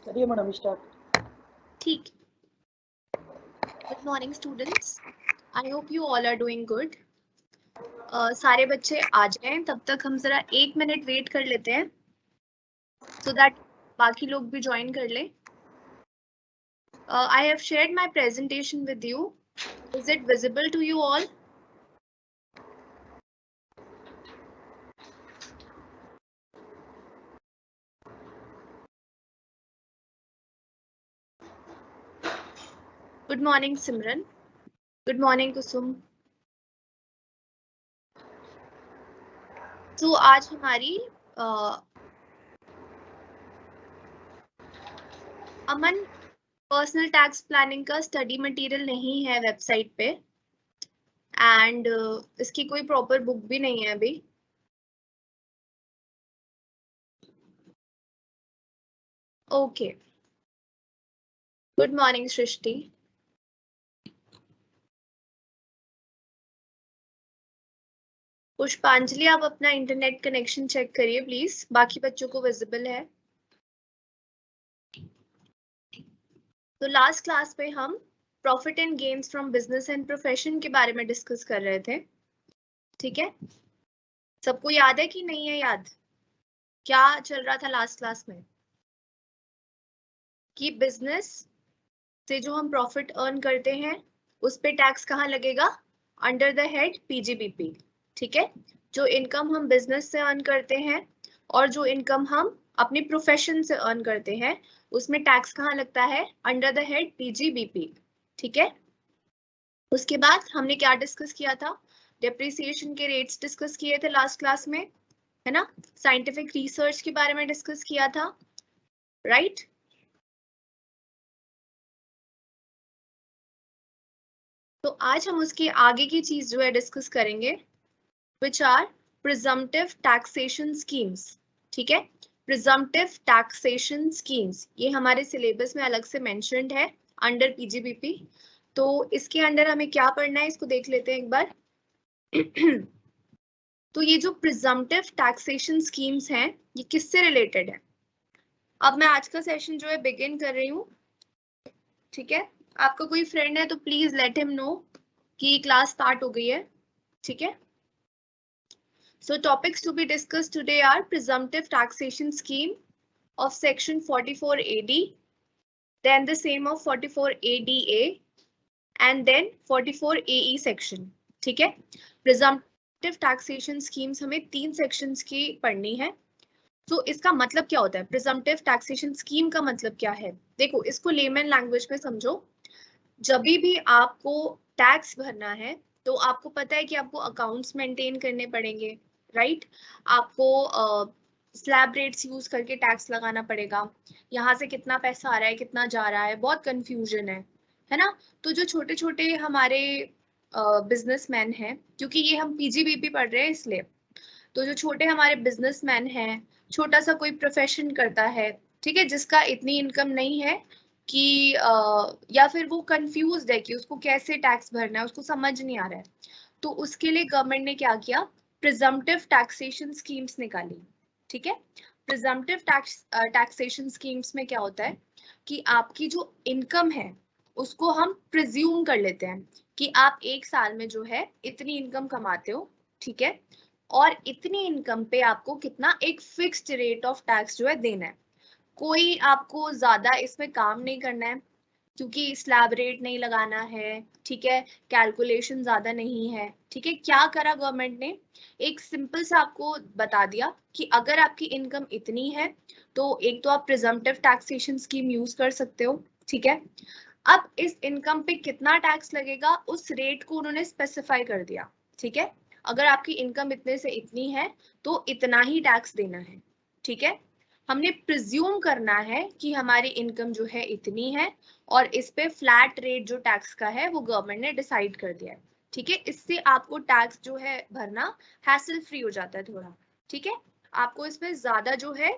करिए madam start. ठीक। Good morning students, I hope you all are doing good. सारे बच्चे आ जाएं, तब तक हम जरा 1 मिनट वेट कर लेते हैं सो दैट बाकी लोग भी ज्वाइन कर लें। I have shared my presentation with you. Is it visible to you all? Good morning Simran, good morning Kusum. तो आज हमारी अमन पर्सनल टैक्स प्लानिंग का स्टडी मटेरियल नहीं है वेबसाइट पे एंड इसकी कोई प्रॉपर बुक भी नहीं है अभी। ओके, गुड मॉर्निंग सृष्टि। पुष्पांजलि, आप अपना इंटरनेट कनेक्शन चेक करिए प्लीज, बाकी बच्चों को विजिबल है। तो लास्ट क्लास में हम profit and gains from business and profession के बारे में डिस्कस कर रहे थे। ठीक है, सबको याद है कि नहीं है याद? क्या चल रहा था लास्ट क्लास में कि बिजनेस से जो हम प्रॉफिट अर्न करते हैं उस पे टैक्स कहाँ लगेगा? Under the head PGBP. ठीक है, जो इनकम हम बिजनेस से अर्न करते हैं और जो इनकम हम अपनी प्रोफेशन से अर्न करते हैं उसमें टैक्स कहाँ लगता है? Under the head PGBP. ठीक है, उसके बाद हमने क्या डिस्कस किया था? डेप्रिसिएशन के रेट्स डिस्कस किए थे लास्ट क्लास में, है ना? साइंटिफिक रिसर्च के बारे में डिस्कस किया था, राइट? तो आज हम उसके आगे की चीज जो है डिस्कस करेंगे, which are presumptive taxation schemes। ठीक है, presumptive taxation schemes ये हमारे सिलेबस में अलग से मेंशन्ड है अंडर पीजीबीपी। तो इसके अंडर हमें क्या पढ़ना है इसको देख लेते हैं एक बार। तो ये जो प्रिजम्पटिव टैक्सेशन स्कीम्स हैं ये किससे रिलेटेड है? अब मैं आज का सेशन जो है बिगिन कर रही हूँ। ठीक है, आपका कोई फ्रेंड है तो प्लीज लेट हिम नो कि क्लास स्टार्ट हो गई है। ठीक है, so topics to be discussed today are presumptive taxation scheme of section 44 AD, then the same of 44 ADA and then 44 AE section। ठीक है, presumptive taxation schemes हमें 3 sections की पढ़नी है। तो इसका मतलब क्या होता है? presumptive taxation scheme का मतलब क्या है? देखो इसको लेमन लैंग्वेज में समझो। जब भी आपको टैक्स भरना है तो आपको पता है कि आपको अकाउंट्स मेंटेन करने पड़ेंगे, राइट? आपको स्लैब रेट्स यूज करके टैक्स लगाना पड़ेगा। यहाँ से कितना पैसा आ रहा है कितना जा रहा है, बहुत कंफ्यूजन है ना? तो जो छोटे छोटे हमारे बिजनेसमैन हैं, क्योंकि ये हम पीजीबीपी पढ़ रहे हैं इसलिए, तो जो छोटे हमारे बिजनेसमैन हैं, छोटा सा कोई प्रोफेशन करता है, ठीक है, जिसका इतनी इनकम नहीं है कि या फिर वो कंफ्यूज्ड है कि उसको कैसे टैक्स भरना है, उसको समझ नहीं आ रहा है, तो उसके लिए गवर्नमेंट ने क्या किया? प्रिजम्पटिव टैक्सेशन स्कीम्स निकाली। ठीक है, प्रिजम्पटिव टैक्सेशन स्कीम्स में क्या होता है कि आपकी जो इनकम है उसको हम प्रिज्यूम कर लेते हैं कि आप एक साल में जो है इतनी इनकम कमाते हो। ठीक है, और इतनी इनकम पे आपको कितना एक फिक्स्ड रेट ऑफ टैक्स जो है देना है। कोई आपको ज्यादा इसमें काम नहीं करना है क्योंकि स्लैब रेट नहीं लगाना है। ठीक है, कैलकुलेशन ज्यादा नहीं है। ठीक है, क्या करा गवर्नमेंट ने? एक सिंपल सा आपको बता दिया कि अगर आपकी इनकम इतनी है तो एक तो आप प्रिजम्पटिव टैक्सेशन स्कीम यूज कर सकते हो। ठीक है, अब इस इनकम पे कितना टैक्स लगेगा उस रेट को उन्होंने स्पेसिफाई कर दिया। ठीक है, अगर आपकी इनकम इतने से इतनी है तो इतना ही टैक्स देना है। ठीक है, हमने प्रिज्यूम करना है कि हमारी इनकम जो है इतनी है और इस पे फ्लैट रेट जो टैक्स का है वो गवर्नमेंट ने डिसाइड कर दिया है। ठीक है, इससे आपको टैक्स जो है भरना हैसल फ्री हो जाता है थोड़ा। ठीक है, आपको इसमें ज्यादा जो है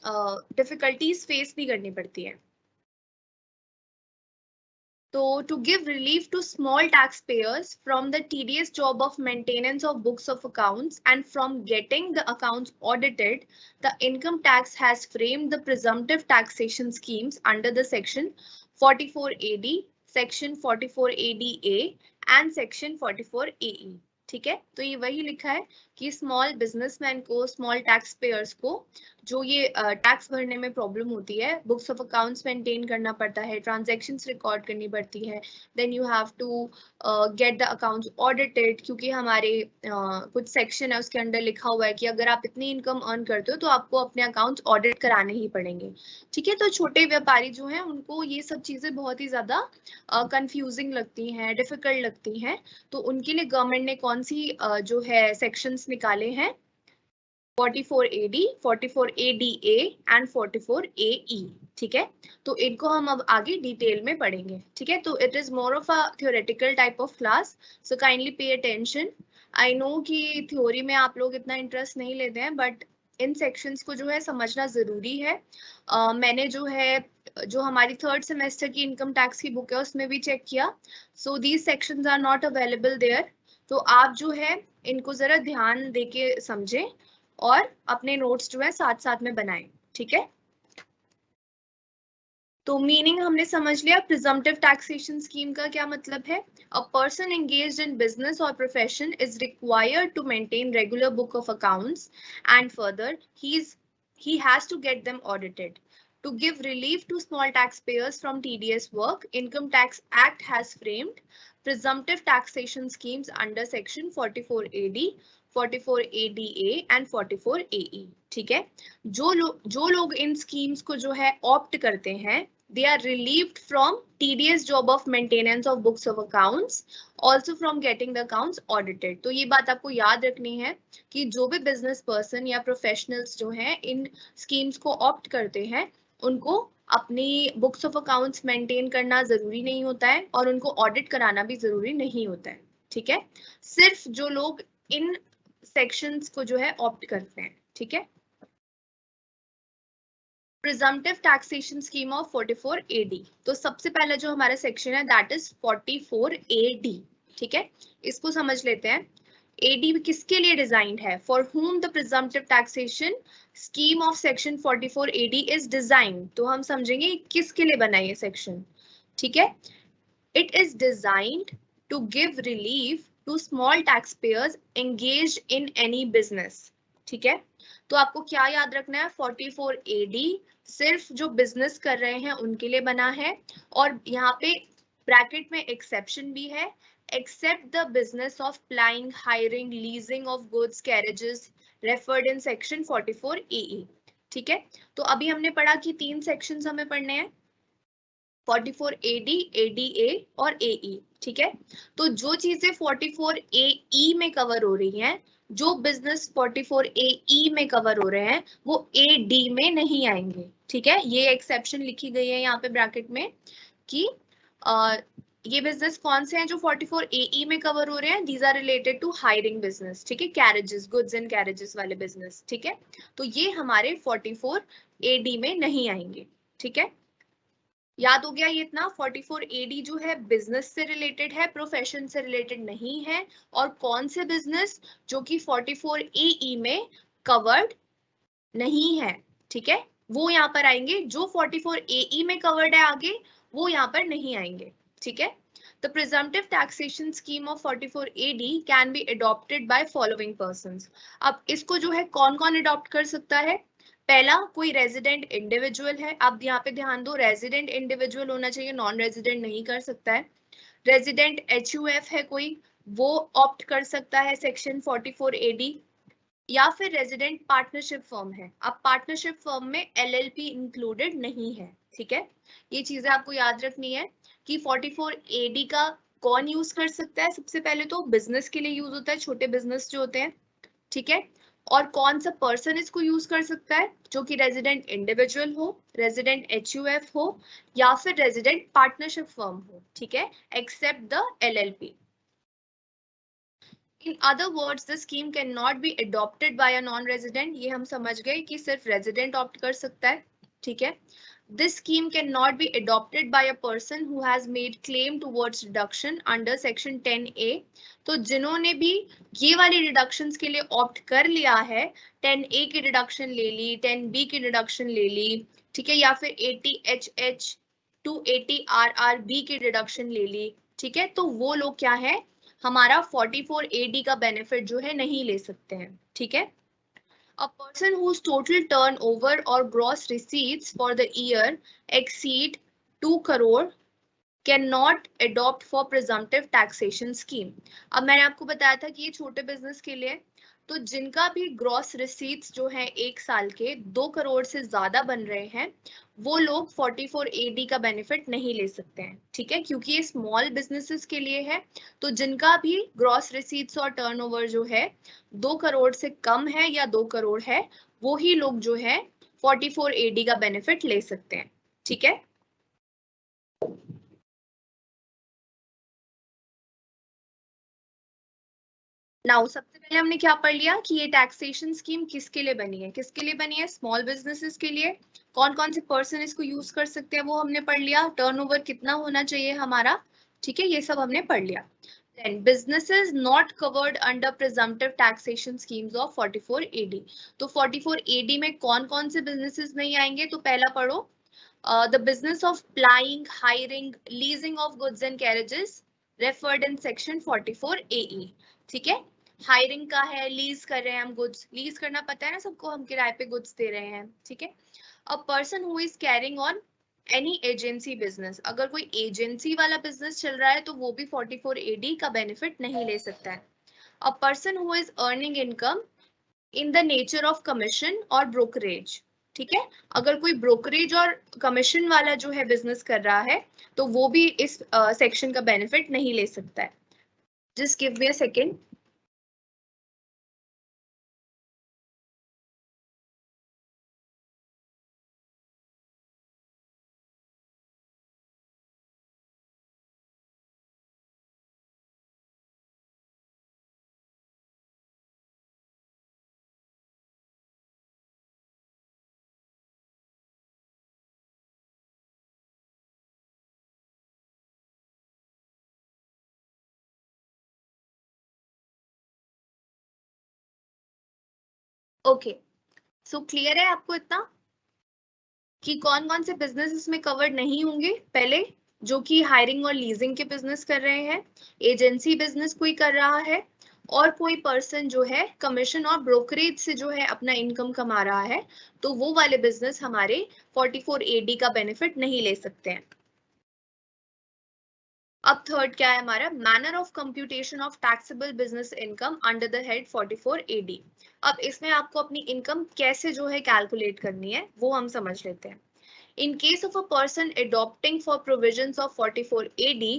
डिफिकल्टीज फेस नहीं करनी पड़ती है। तो to give relief to small taxpayers from the tedious job of maintenance of books of accounts and from getting the accounts audited, the income tax has framed the presumptive taxation schemes under the section 44AD, section 44ADA and section 44AE. ठीक है, तो ये वही लिखा है कि small businessman को, small tax payers को जो ये टैक्स भरने में प्रॉब्लम होती है, बुक्स ऑफ अकाउंट्स मेंटेन करना पड़ता है, ट्रांजैक्शंस रिकॉर्ड करनी पड़ती है, then you have to get the accounts audited, क्योंकि हमारे कुछ सेक्शन है उसके अंदर लिखा हुआ है कि अगर आप इतनी इनकम अर्न करते हो तो आपको अपने अकाउंट्स ऑडिट कराने ही पड़ेंगे। ठीक है, तो छोटे व्यापारी जो हैं उनको ये सब चीजें बहुत ही ज्यादा कंफ्यूजिंग लगती हैं, डिफिकल्ट लगती हैं, तो उनके लिए गवर्नमेंट ने कौन सी जो है सेक्शंस निकाले हैं, 44AD, 44ADA एंड 44AE। ठीक है, तो इनको हम अब आगे डिटेल में पढ़ेंगे। ठीक है, तो it is more of a theoretical type of class, so kindly pay attention. I know कि थ्योरी में आप लोग इतना इंटरेस्ट नहीं लेते हैं, बट इन सेक्शंस को जो है समझना जरूरी है। मैंने जो है जो हमारी थर्ड सेमेस्टर की इनकम टैक्स की बुक है उसमें भी चेक किया, so these sections are not available there. तो आप जो है इनको जरा ध्यान देके समझें और अपने नोट्स जो है साथ साथ में बनाएं। ठीक है, तो मीनिंग हमने समझ लिया। प्रिजम्पटिव टैक्सेशन स्कीम का क्या मतलब है? A person engaged in business और profession is required to maintain regular book of accounts and further he has to get them audited. To give relief to small taxpayers from tedious work, Income Tax Act has framed presumptive taxation schemes under section 44AD, 44ADA and 44AE. ठीक है, जो लोग इन schemes को जो है opt करते हैं, they are relieved from tedious job of maintenance of books of accounts, also from getting the accounts audited. तो ये बात आपको याद रखनी है कि जो भी बिजनेस पर्सन या प्रोफेशनल्स जो हैं इन स्कीम्स को ऑप्ट करते हैं, उनको अपनी बुक्स ऑफ अकाउंट्स मेंटेन करना जरूरी नहीं होता है और उनको ऑडिट कराना भी जरूरी नहीं होता है। ठीक है, सिर्फ जो लोग इन सेक्शंस को जो है ऑप्ट करते हैं। ठीक है, presumptive taxation scheme of 44AD, तो सबसे पहले जो हमारा सेक्शन है दैट इज 44AD। ठीक है, इसको समझ लेते हैं। AD किसके लिए डिजाइंड है? For whom the presumptive taxation scheme of section 44AD is designed। तो हम समझेंगे किसके लिए बना ये सेक्शन। ठीक है, it is designed to give relief to small taxpayers engaged in any business। ठीक है, तो आपको क्या याद रखना है? 44AD सिर्फ जो बिजनेस कर रहे हैं उनके लिए बना है, और यहाँ पे ब्रैकेट में एक्सेप्शन भी है, except the business of plying, hiring, leasing of goods, carriages referred in section 44AE। ठीक है, तो अभी हमने पढ़ा कि तीन सेक्शंस हमें पढ़ने हैं, 44AD, ADA और AE। ठीक है, तो जो चीजें 44AE में कवर हो रही हैं, जो बिजनेस 44AE में कवर हो रहे हैं, वो AD में नहीं आएंगे। ठीक है, ये एक्सेप्शन लिखी गई है यहाँ पे ब्रैकेट में कि ये बिजनेस कौन से हैं जो 44AE में कवर हो रहे हैं? These are related to hiring business. ठीक है, कैरेजेस, गुड्स एंड कैरेजेस वाले बिजनेस। ठीक है, तो ये हमारे 44AD में नहीं आएंगे। ठीक है, याद हो गया ये इतना। 44AD जो है बिजनेस से रिलेटेड है, प्रोफेशन से रिलेटेड नहीं है। और कौन से बिजनेस? जो कि 44AE में कवर्ड नहीं है। ठीक है, वो यहाँ पर आएंगे। जो 44AE में कवर्ड है आगे, वो यहाँ पर नहीं आएंगे। ठीक है, The presumptive taxation scheme of 44AD can be adopted by following persons। अब इसको जो है कौन कौन अडॉप्ट कर सकता है? पहला, कोई रेजिडेंट इंडिविजुअल है। अब यहाँ पे ध्यान दो, रेजिडेंट इंडिविजुअल होना चाहिए, नॉन रेजिडेंट नहीं कर सकता है। रेजिडेंट HUF है कोई, वो ऑप्ट कर सकता है सेक्शन 44AD। या फिर रेजिडेंट पार्टनरशिप फर्म है। अब पार्टनरशिप फर्म में LLP इंक्लूडेड नहीं है। ठीक है, ये चीजें आपको याद रखनी है कि 44AD का कौन यूज कर सकता है? सबसे पहले तो बिजनेस के लिए यूज होता है, छोटे बिजनेस जो होते हैं। ठीक है, और कौन सा पर्सन इसको यूज कर सकता है? जो कि रेजिडेंट इंडिविजुअल हो, रेजिडेंट HUF हो या फिर रेजिडेंट पार्टनरशिप फर्म हो। ठीक है, except the LLP। In other words, the scheme cannot be adopted by a non-resident। ये हम समझ गए कि सिर्फ रेजिडेंट ऑप्ट कर सकता है। ठीक है। This scheme cannot be adopted by a person who has made claim towards deduction under section 10A। तो जिन्होंने भी ये वाली डिडक्शंस के लिए ऑप्ट कर लिया है, 10A की डिडक्शन ले ली, 10B की डिडक्शन ले ली, ठीक है, या फिर 80HH to 80RRB की डिडक्शन ले ली, ठीक है, तो वो लोग क्या है, हमारा 44AD का बेनिफिट जो है नहीं ले सकते हैं, ठीक है। A person whose total turnover or gross receipts for the year exceed 2 crore cannot adopt for presumptive taxation scheme। अब मैंने आपको बताया था कि ये छोटे बिजनेस के लिए, तो जिनका भी ग्रॉस रिसीट्स जो है एक साल के 2 करोड़ से ज्यादा बन रहे हैं, वो लोग 44AD का बेनिफिट नहीं ले सकते हैं, ठीक है, क्योंकि ये स्मॉल बिजनेसेस के लिए है। तो जिनका भी ग्रॉस रिसीट्स और टर्नओवर जो है 2 करोड़ से कम है या 2 करोड़ है, वो ही लोग जो है 44AD का बेनिफिट ले सकते हैं, ठीक है। नाउ सबसे पहले हमने क्या पढ़ लिया कि ये टैक्सेशन स्कीम किसके लिए बनी है, किसके लिए बनी है, स्मॉल बिजनेसेस के लिए। कौन कौन से पर्सन इसको यूज कर सकते हैं वो हमने पढ़ लिया, टर्नओवर कितना होना चाहिए हमारा, ठीक है, ये सब हमने पढ़ लिया। Then businesses not covered under presumptive taxation schemes of 44AD। तो 44AD में कौन कौन से बिजनेसेस नहीं आएंगे, तो पहला पढ़ो, the business of plying, hiring, leasing of goods and carriages referred in section 44AE, ठीक है। हायरिंग का है, लीज कर रहे हैं हम गुड्स, लीज करना पता है ना सबको, हम किराए पे गुड्स दे रहे हैं, ठीक है। A person who is carrying on any agency business, अगर कोई एजेंसी वाला बिजनेस चल रहा है तो वो भी 44AD का बेनिफिट नहीं ले सकता है। A person who is earning income in the nature of commission और ब्रोकरेज, ठीक है, अगर कोई ब्रोकरेज और कमीशन वाला जो है बिजनेस कर रहा है तो वो भी इस सेक्शन का बेनिफिट नहीं ले सकता है। Just give me a second. Okay, so clear है आपको इतना कि कौन कौन से बिजनेस इसमें कवर नहीं होंगे। पहले जो कि हायरिंग और लीजिंग के बिजनेस कर रहे हैं, एजेंसी बिजनेस कोई कर रहा है, और कोई पर्सन जो है कमीशन और ब्रोकरेज से जो है अपना इनकम कमा रहा है, तो वो वाले बिजनेस हमारे 44AD का बेनिफिट नहीं ले सकते हैं। अब थर्ड क्या है हमारा, manner of computation of taxable business income under the head 44AD। अब इसमें आपको अपनी इनकम कैसे जो है कैलकुलेट करनी है वो हम समझ लेते हैं। In case of a person adopting for provisions of 44AD,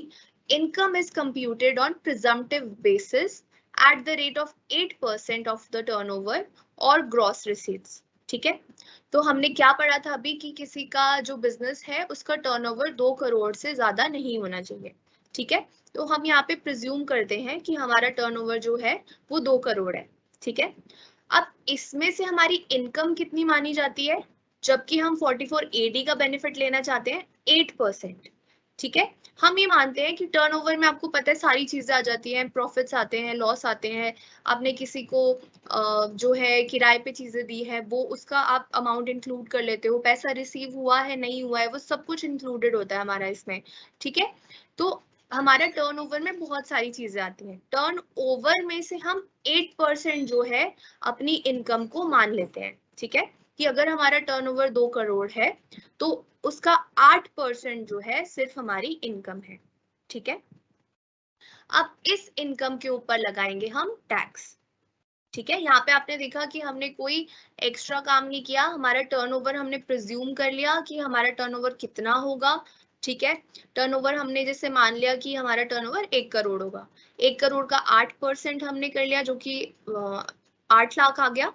income is computed on presumptive basis at the rate of 8% of the turnover or gross receipts, ठीक है। तो हमने क्या पढ़ा था अभी कि किसी का जो बिजनेस है उसका टर्नओवर 2 करोड़ से ज्यादा नहीं होना चाहिए, ठीक है। तो हम यहाँ पे प्रिज्यूम करते हैं कि हमारा टर्नओवर जो है वो 2 करोड़ है, ठीक है। अब इसमें से हमारी इनकम कितनी मानी जाती है, जबकि हम 44AD का बेनिफिट लेना चाहते हैं 8%, ठीक है। हम ये मानते हैं कि टर्नओवर में आपको पता है सारी चीजें आ जाती हैं, प्रॉफिट्स आते हैं, लॉस आते हैं, आपने किसी को जो है किराए पे चीजें दी है वो उसका आप अमाउंट इंक्लूड कर लेते हो, पैसा रिसीव हुआ है नहीं हुआ है वो सब कुछ इंक्लूडेड होता है हमारा इसमें, ठीक है। तो हमारा टर्नओवर में बहुत सारी चीजें आती हैं, टर्नओवर में से हम 8% जो है अपनी इनकम को मान लेते हैं, ठीक है, कि अगर हमारा टर्नओवर 2 करोड़ है तो उसका 8% जो है सिर्फ हमारी इनकम है, ठीक है। अब इस इनकम के ऊपर लगाएंगे हम टैक्स, ठीक है। यहाँ पे आपने देखा कि हमने कोई एक्स्ट्रा काम नहीं किया, हमारा टर्नओवर हमने प्रिज्यूम कर लिया कि हमारा टर्नओवर कितना होगा, ठीक है। टर्नओवर हमने जैसे मान लिया कि हमारा टर्नओवर 1 करोड़ होगा, 1 करोड़ का 8% हमने कर लिया जो कि 8 लाख आ गया,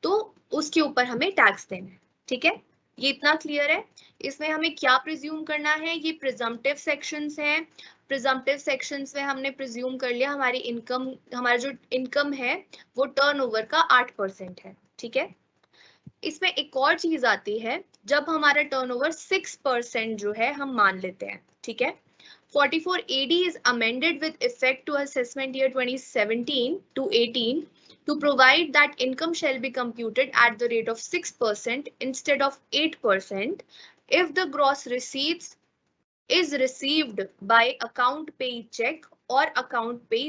तो उसके ऊपर हमें टैक्स देना है, ठीक है। ये इतना क्लियर है। इसमें हमें क्या प्रिज्यूम करना है, ये प्रिजम्पटिव सेक्शंस हैं, प्रिजम्पटिव सेक्शंस में हमने प्रिज्यूम कर लिया हमारी इनकम, हमारा जो इनकम है वो टर्नओवर का 8% है, ठीक है। इसमें एक और चीज आती है, जब हमारा टर्नओवर 6% जो है हम मान लेते हैं, ठीक है। 44 AD is amended with effect to assessment year 2017 to 18 to provide that income shall be computed at the rate of 6% instead of 8% if the gross receipts is received by account pay check or account pay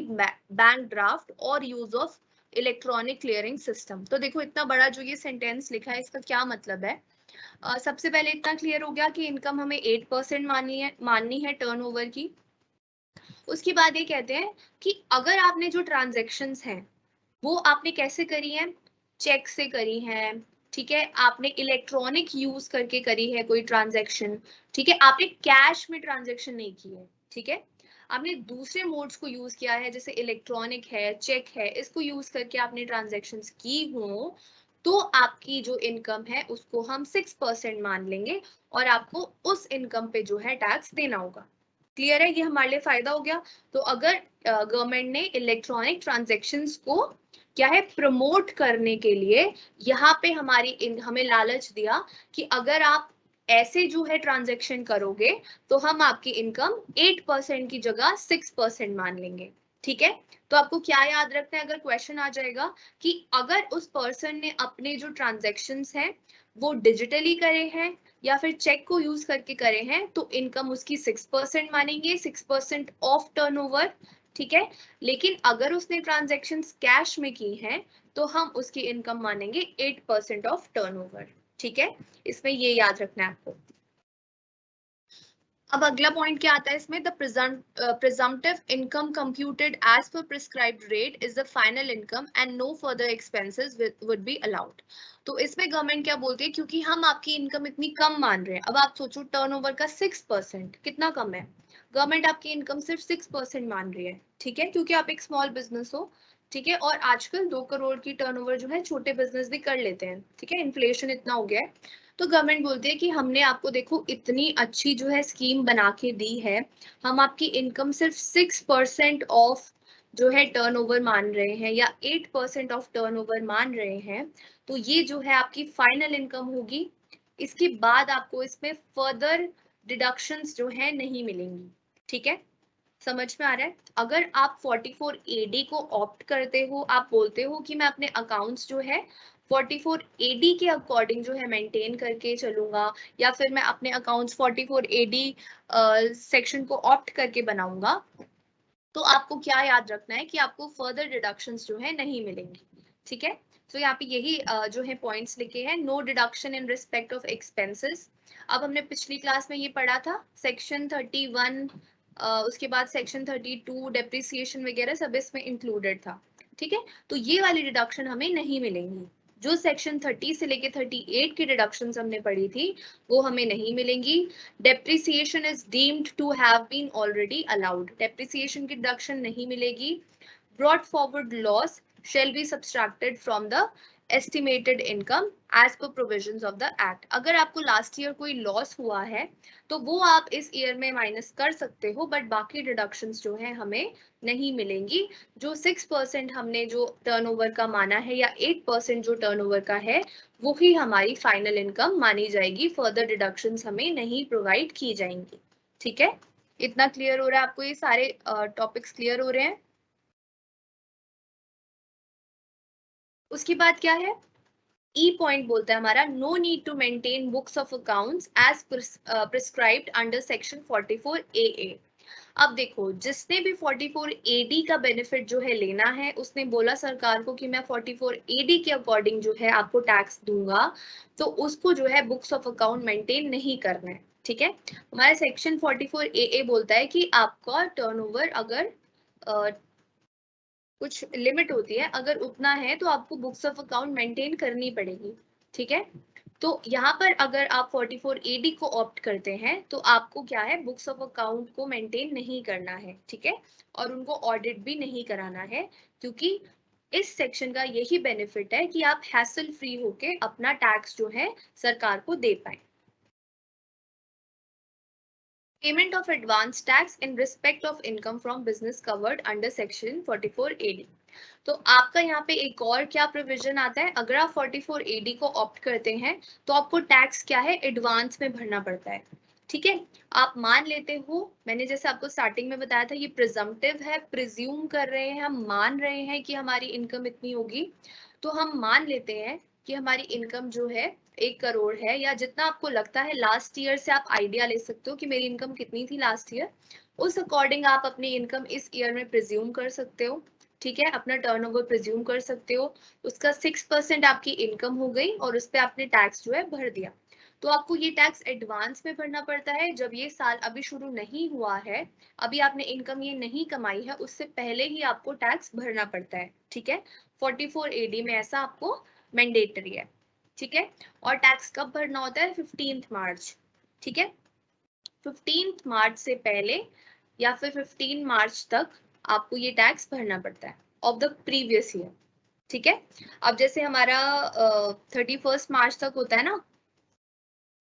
bank draft or use of electronic clearing system. तो देखो इतना बड़ा जो ये sentence लिखा है इसका क्या मतलब है। सबसे पहले इतना क्लियर हो गया कि इनकम हमें 8% माननी है टर्नओवर की। उसके बाद ये कहते हैं कि अगर आपने जो ट्रांजैक्शंस हैं वो आपने कैसे करी है, चेक से करी है, ठीक है, आपने इलेक्ट्रॉनिक यूज करके करी है कोई ट्रांजैक्शन, ठीक है, आपने कैश में ट्रांजैक्शन नहीं की है, ठीक है, आपने दूसरे मोड्स को यूज किया है जैसे इलेक्ट्रॉनिक है, चेक है, इसको यूज करके आपने ट्रांजैक्शंस की हो, तो आपकी जो इनकम है उसको हम 6% मान लेंगे और आपको उस इनकम पे जो है टैक्स देना होगा। क्लियर है, ये हमारे लिए फायदा हो गया। तो अगर गवर्नमेंट ने इलेक्ट्रॉनिक ट्रांजैक्शंस को क्या है प्रमोट करने के लिए यहाँ पे हमें लालच दिया कि अगर आप ऐसे जो है ट्रांजैक्शन करोगे तो हम आपकी इनकम 8% की जगह 6% मान लेंगे, ठीक है। तो आपको क्या याद रखना है, अगर क्वेश्चन आ जाएगा कि अगर उस पर्सन ने अपने जो ट्रांजैक्शंस हैं वो डिजिटली करे हैं या फिर चेक को यूज करके करे हैं तो इनकम उसकी 6% मानेंगे, 6% ऑफ टर्नओवर, ठीक है। लेकिन अगर उसने ट्रांजैक्शंस कैश में की हैं तो हम उसकी इनकम मानेंगे 8% ऑफ टर्नओवर, ठीक है। इसमें ये याद रखना है आपको। अब अगला पॉइंट क्या आता है इसमें, the presumptive income computed as per prescribed rate is the final income and no further expenses would be allowed। तो इसमें गवर्नमेंट क्या बोलती है, क्योंकि हम आपकी इनकम इतनी कम मान रहे हैं, अब आप सोचो टर्नओवर का 6% कितना कम है, गवर्नमेंट आपकी इनकम सिर्फ 6% मान रही है, ठीक है, क्योंकि आप एक स्मॉल बिजनेस हो, ठीक है, और आजकल 2 करोड़ की टर्नओवर जो है छोटे बिजनेस भी कर लेते हैं, ठीक है, इन्फ्लेशन इतना हो गया है। तो गवर्नमेंट बोलती है कि हमने आपको देखो इतनी अच्छी जो है स्कीम बना के दी है, हम आपकी इनकम सिर्फ 6% ऑफ जो है टर्नओवर मान रहे हैं या 8% ऑफ टर्नओवर मान रहे हैं, तो ये जो है आपकी फाइनल इनकम होगी। इसके बाद आपको इसमें फर्दर डिडक्शंस जो है नहीं मिलेंगी, ठीक है, समझ में आ रहा है। अगर आप 44 AD को ऑप्ट करते हो, आप बोलते हो कि मैं अपने अकाउंट्स जो है 44 AD के अकॉर्डिंग जो है मेंटेन करके चलूंगा या फिर मैं अपने अकाउंट्स 44 AD सेक्शन को ऑप्ट करके बनाऊंगा, तो आपको क्या याद रखना है कि आपको फर्दर डिडक्शंस जो है नहीं मिलेंगी, ठीक है। तो यहाँ पे यही जो है पॉइंट्स लिखे हैं, no deduction in respect of expenses. अब हमने पिछली क्लास में ये पढ़ा था सेक्शन 31, उसके बाद सेक्शन 32 डेप्रिसिएशन वगैरह सब इसमें इंक्लूडेड था, ठीक है। तो ये वाली डिडक्शन हमें नहीं मिलेंगी, जो सेक्शन 30 से लेके 38 की डिडक्शंस हमने पढ़ी थी वो हमें नहीं मिलेंगी। Depreciation is deemed to have been already allowed, depreciation की डिडक्शन नहीं मिलेगी। Brought forward loss shall be subtracted from the estimated income as per provisions of the act। अगर आपको लास्ट ईयर कोई लॉस हुआ है तो वो आप इस ईयर में माइनस कर सकते हो, बट बाकी डिडक्शंस जो है हमें नहीं मिलेंगी। जो 6% हमने जो टर्नओवर का माना है या 8% जो टर्नओवर का है वो ही हमारी फाइनल इनकम मानी जाएगी, फर्दर डिडक्शंस हमें नहीं प्रोवाइड की जाएंगी, ठीक है। इतना क्लियर हो रहा है आपको, ये सारे टॉपिक्स क्लियर हो रहे हैं। उसके बाद क्या है, ई पॉइंट बोलता है हमारा, no need to maintain books of accounts as prescribed under section 44 AA। अब देखो जिसने भी 44 AD का बेनिफिट जो है लेना है उसने बोला सरकार को कि मैं 44 AD के अकॉर्डिंग जो है आपको टैक्स दूंगा, तो उसको जो है बुक्स ऑफ अकाउंट मेंटेन नहीं करना है, ठीक है। हमारा सेक्शन 44 AA बोलता है कि आपका टर्नओवर अगर कुछ लिमिट होती है, अगर उतना है तो आपको बुक्स ऑफ अकाउंट मेंटेन करनी पड़ेगी, ठीक है। तो यहाँ पर अगर आप 44 AD को ऑप्ट करते हैं तो आपको क्या है बुक्स ऑफ अकाउंट को मेंटेन नहीं करना है, ठीक है, और उनको ऑडिट भी नहीं कराना है, क्योंकि इस सेक्शन का यही बेनिफिट है कि आप हैसल फ्री होके अपना टैक्स जो है सरकार को दे पाए। Payment of advance tax in respect of income from business covered under section 44 AD। तो आपका यहाँ पे एक और क्या प्रोविजन आता है, अगर आप 44AD को ऑप्ट करते हैं तो आपको टैक्स क्या है, एडवांस में भरना पड़ता है। ठीक है, आप मान लेते हो, मैंने जैसे आपको स्टार्टिंग में बताया था, ये प्रिजम्पटिव है, प्रिज्यूम कर रहे हैं, हम मान रहे हैं कि हमारी इनकम इतनी होगी। तो हम मान लेते हैं कि हमारी इनकम जो है 1 करोड़ है, या जितना आपको लगता है, लास्ट ईयर से आप आइडिया ले सकते हो कि मेरी इनकम कितनी थी लास्ट ईयर, उस अकॉर्डिंग आप अपनी इनकम इस ईयर में प्रिज्यूम कर सकते हो। ठीक है, अपना टर्नओवर प्रिज्यूम कर सकते हो, उसका 6% आपकी इनकम हो गई और उस पर आपने टैक्स जो है भर दिया। तो आपको ये टैक्स एडवांस में भरना पड़ता है, जब ये साल अभी शुरू नहीं हुआ है, अभी आपने इनकम ये नहीं कमाई है, उससे पहले ही आपको टैक्स भरना पड़ता है। ठीक है, 44AD में ऐसा आपको मैंडेटरी है। ठीक है, और टैक्स कब भरना होता है, 15 मार्च। ठीक है, 15 मार्च से पहले या फिर 15 मार्च तक आपको ये टैक्स भरना पड़ता है ऑफ द प्रीवियस ईयर। ठीक है, अब जैसे हमारा 31 मार्च तक होता है ना,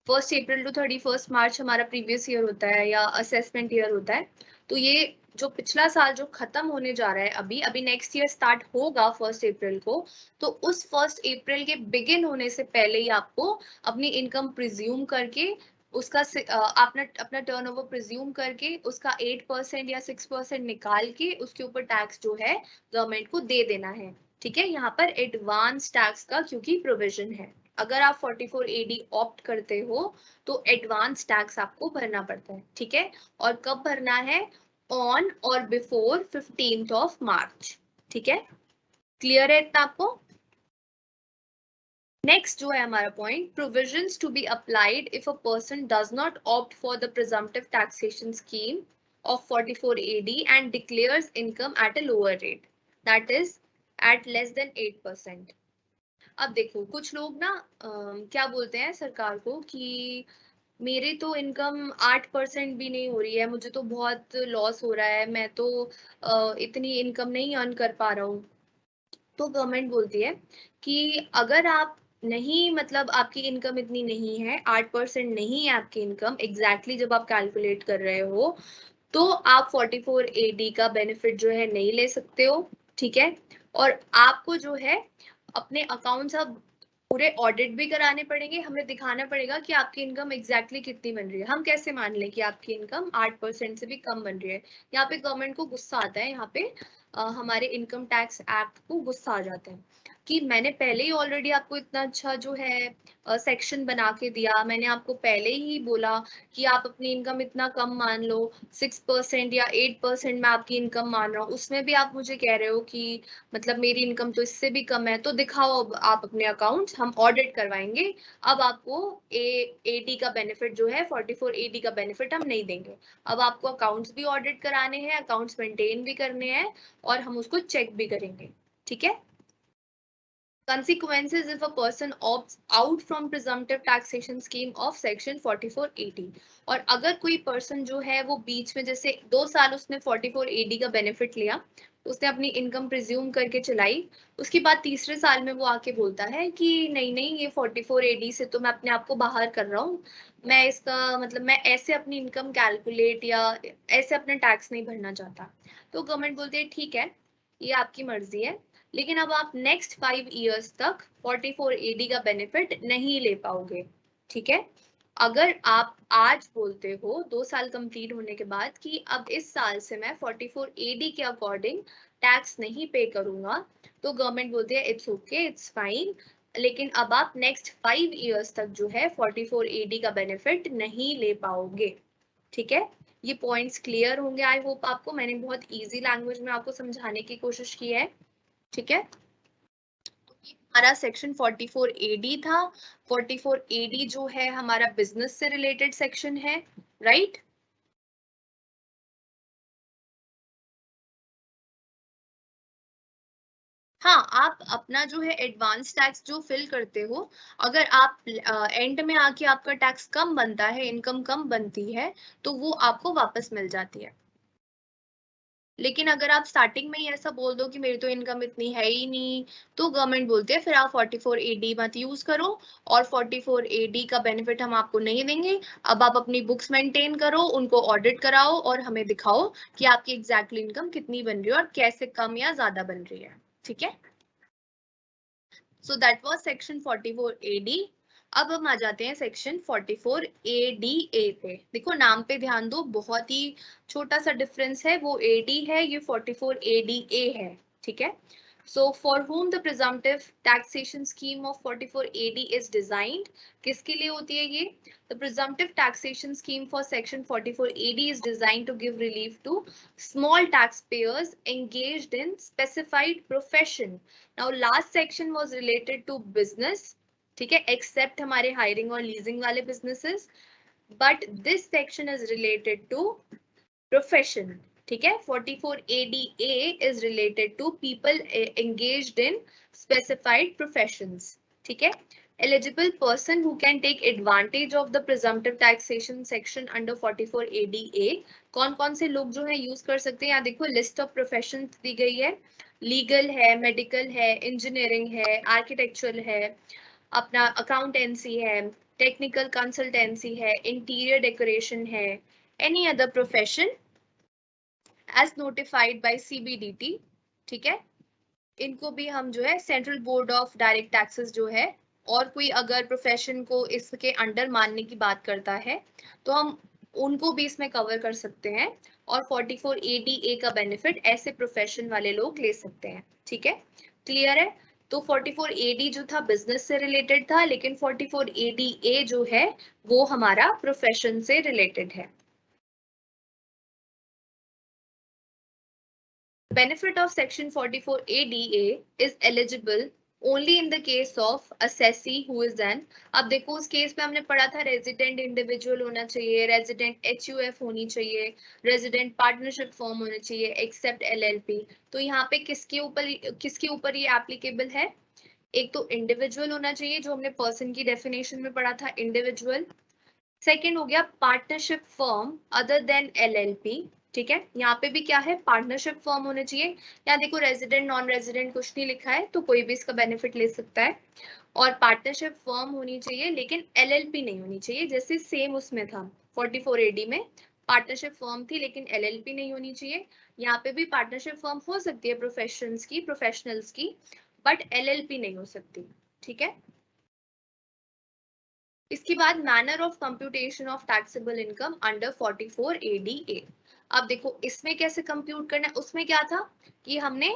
1 अप्रैल टू 31 मार्च हमारा प्रीवियस ईयर होता है या असेसमेंट ईयर होता है। तो ये जो पिछला साल जो खत्म होने जा रहा है, अभी अभी नेक्स्ट ईयर स्टार्ट होगा 1 अप्रैल को, तो उस 1 अप्रैल के बिगिन होने से पहले ही आपको अपनी इनकम प्रिज्यूम करके उसका अपना अपना टर्नओवर प्रिज्यूम करके उसका 8% या 6% निकाल के उसके ऊपर टैक्स जो है गवर्नमेंट को दे देना है। ठीक है, यहाँ पर एडवांस टैक्स का क्योंकि प्रोविजन है, अगर आप 44AD ऑप्ट करते हो तो एडवांस टैक्स आपको भरना पड़ता है। ठीक है, और कब भरना है, ऑन और बिफोर 15 मार्च। ठीक है, क्लियर है इतना आपको। नेक्स्ट जो है हमारा point, provisions to be applied if a person does not opt for the presumptive taxation scheme of 44AD and declares income at a lower rate, that is at less than 8%. अब देखो, कुछ लोग ना क्या बोलते हैं सरकार को कि मेरी तो इनकम 8% भी नहीं हो रही है, मुझे तो बहुत लॉस हो रहा है, मैं तो इतनी इनकम नहीं अर्न कर पा रहा हूँ। तो गवर्नमेंट बोलती है कि अगर आप नहीं, मतलब आपकी इनकम इतनी नहीं है, 8% नहीं है आपकी इनकम एग्जैक्टली जब आप कैलकुलेट कर रहे हो, तो आप 44AD का बेनिफिट जो है नहीं ले सकते हो। ठीक है, और आपको जो है अपने अकाउंट्स अब पूरे ऑडिट भी कराने पड़ेंगे, हमें दिखाना पड़ेगा कि आपकी इनकम एग्जैक्टली कितनी बन रही है। हम कैसे मान लें कि आपकी इनकम 8% से भी कम बन रही है। यहाँ पे गवर्नमेंट को गुस्सा आता है, यहाँ पे हमारे इनकम टैक्स एक्ट को गुस्सा आ जाता है कि मैंने पहले ही ऑलरेडी आपको इतना अच्छा जो है सेक्शन बना के दिया, मैंने आपको पहले ही बोला कि आप अपनी इनकम इतना कम मान लो, 6% या 8% मैं आपकी इनकम मान रहा हूँ, उसमें भी आप मुझे कह रहे हो कि मतलब मेरी इनकम तो इससे भी कम है, तो दिखाओ अब आप अपने अकाउंट्स, हम ऑडिट करवाएंगे, अब आपको AD का बेनिफिट जो है 44AD का बेनिफिट हम नहीं देंगे। अब आपको अकाउंट्स भी ऑडिट कराने हैं, अकाउंट्स मेंटेन भी करने हैं और हम उसको चेक भी करेंगे। ठीक है, consequences if a person opts out from presumptive taxation scheme of section 44AD। और अगर कोई पर्सन जो है वो बीच में, जैसे 2 साल उसने 44AD का बेनिफिट लिया, उसने अपनी इनकम प्रिज्यूम करके चलाई, उसके बाद तीसरे साल में वो आके बोलता है कि नहीं नहीं, ये 44AD से तो मैं अपने आप को बाहर कर रहा हूँ, मैं इसका मतलब मैं ऐसे अपनी इनकम कैलकुलेट या ऐसे अपना टैक्स नहीं भरना चाहता। तो गवर्नमेंट बोलती है ठीक है, ये आपकी मर्जी है, लेकिन अब आप नेक्स्ट 5 इयर्स तक 44AD का बेनिफिट नहीं ले पाओगे। ठीक है, अगर आप आज बोलते हो 2 साल कंप्लीट होने के बाद कि अब इस साल से मैं 44AD के अकॉर्डिंग टैक्स नहीं पे करूंगा, तो गवर्नमेंट बोलती है इट्स ओके, इट्स फाइन, लेकिन अब आप नेक्स्ट 5 इयर्स तक जो है 44AD का बेनिफिट नहीं ले पाओगे। ठीक है, ये पॉइंट्स क्लियर होंगे आई होप आपको, मैंने बहुत इजी लैंग्वेज में आपको समझाने की कोशिश की है। ठीक है, हमारा सेक्शन 44AD था। 44AD जो है हमारा बिजनेस से रिलेटेड सेक्शन है, राइट? हाँ, आप अपना जो है एडवांस टैक्स जो फिल करते हो, अगर आप एंड में आके आपका टैक्स कम बनता है, इनकम कम बनती है, तो वो आपको वापस मिल जाती है। लेकिन अगर आप स्टार्टिंग में ही ऐसा बोल दो कि मेरी तो इनकम इतनी है ही नहीं, तो गवर्नमेंट बोलती है फिर आप 44AD मत यूज करो और 44AD का बेनिफिट हम आपको नहीं देंगे। अब आप अपनी बुक्स मेंटेन करो, उनको ऑडिट कराओ और हमें दिखाओ कि आपकी एग्जैक्टली इनकम कितनी बन रही है और कैसे कम या ज्यादा बन रही है। ठीक है, so that was section 44 AD। अब हम आ जाते हैं सेक्शन 44 ADA पे। देखो नाम पे ध्यान दो, बहुत ही छोटा सा डिफरेंस है, वो AD है, ये 44 ADA है। ठीक है, so for whom the presumptive taxation scheme of 44 AD is designed, किसके लिए होती है ये? The presumptive taxation scheme for section 44 AD is designed to give relief to small taxpayers engaged in specified profession. Now last section was related to business, ठीक है, except हमारे hiring और leasing वाले businesses, but this section is related to profession। ठीक है, 44 ADA is related to people engaged in specified professions। ठीक है, eligible person who can take advantage of the presumptive taxation section under 44 ADA, कौन कौन से लोग जो है यूज कर सकते हैं? यहाँ देखो लिस्ट ऑफ प्रोफेशन दी गई है, लीगल है, मेडिकल है, इंजीनियरिंग है, आर्किटेक्चरल है, अपना अकाउंटेंसी है, टेक्निकल कंसल्टेंसी है, इंटीरियर डेकोरेशन है, any other profession as notified by CBDT। ठीक है, इनको भी हम जो है central board of direct taxes जो है, और कोई अगर प्रोफेशन को इसके अंडर मानने की बात करता है तो हम उनको भी इसमें कवर कर सकते हैं, और 44 ADA का बेनिफिट ऐसे प्रोफेशन वाले लोग ले सकते हैं। ठीक है, क्लियर है? तो 44 AD जो था बिजनेस से रिलेटेड था, लेकिन 44 ADA जो है वो हमारा प्रोफेशन से रिलेटेड है। Benefit of section 44 ADA is eligible only in the case of assessee who is an, अब देखो उस केस में हमने पढ़ा था रेजिडेंट इंडिविजुअल होना चाहिए, रेजिडेंट HUF होनी चाहिए, रेजिडेंट पार्टनरशिप फॉर्म होना चाहिए एक्सेप्ट LLP। तो यहाँ पे किसके ऊपर ये एप्लीकेबल है? एक तो इंडिविजुअल होना चाहिए, जो हमने पर्सन की डेफिनेशन में पढ़ा था इंडिविजुअल। सेकेंड हो गया partnership firm other than LLP। ठीक है, यहाँ पे भी क्या है? पार्टनरशिप फर्म होने चाहिए। यहाँ देखो रेजिडेंट नॉन रेजिडेंट कुछ नहीं लिखा है, तो कोई भी इसका बेनिफिट ले सकता है, और पार्टनरशिप फर्म होनी चाहिए लेकिन LLP नहीं होनी चाहिए, जैसे सेम उसमें था 44 AD में पार्टनरशिप फर्म थी लेकिन LLP नहीं होनी चाहिए। यहाँ पे भी पार्टनरशिप फर्म हो सकती है प्रोफेशनल्स की, बट LLP नहीं हो सकती। ठीक है, इसके बाद manner of computation of taxable income under 44 ADA। अब देखो इसमें कैसे कंप्यूट करना है, उसमें क्या था कि हमने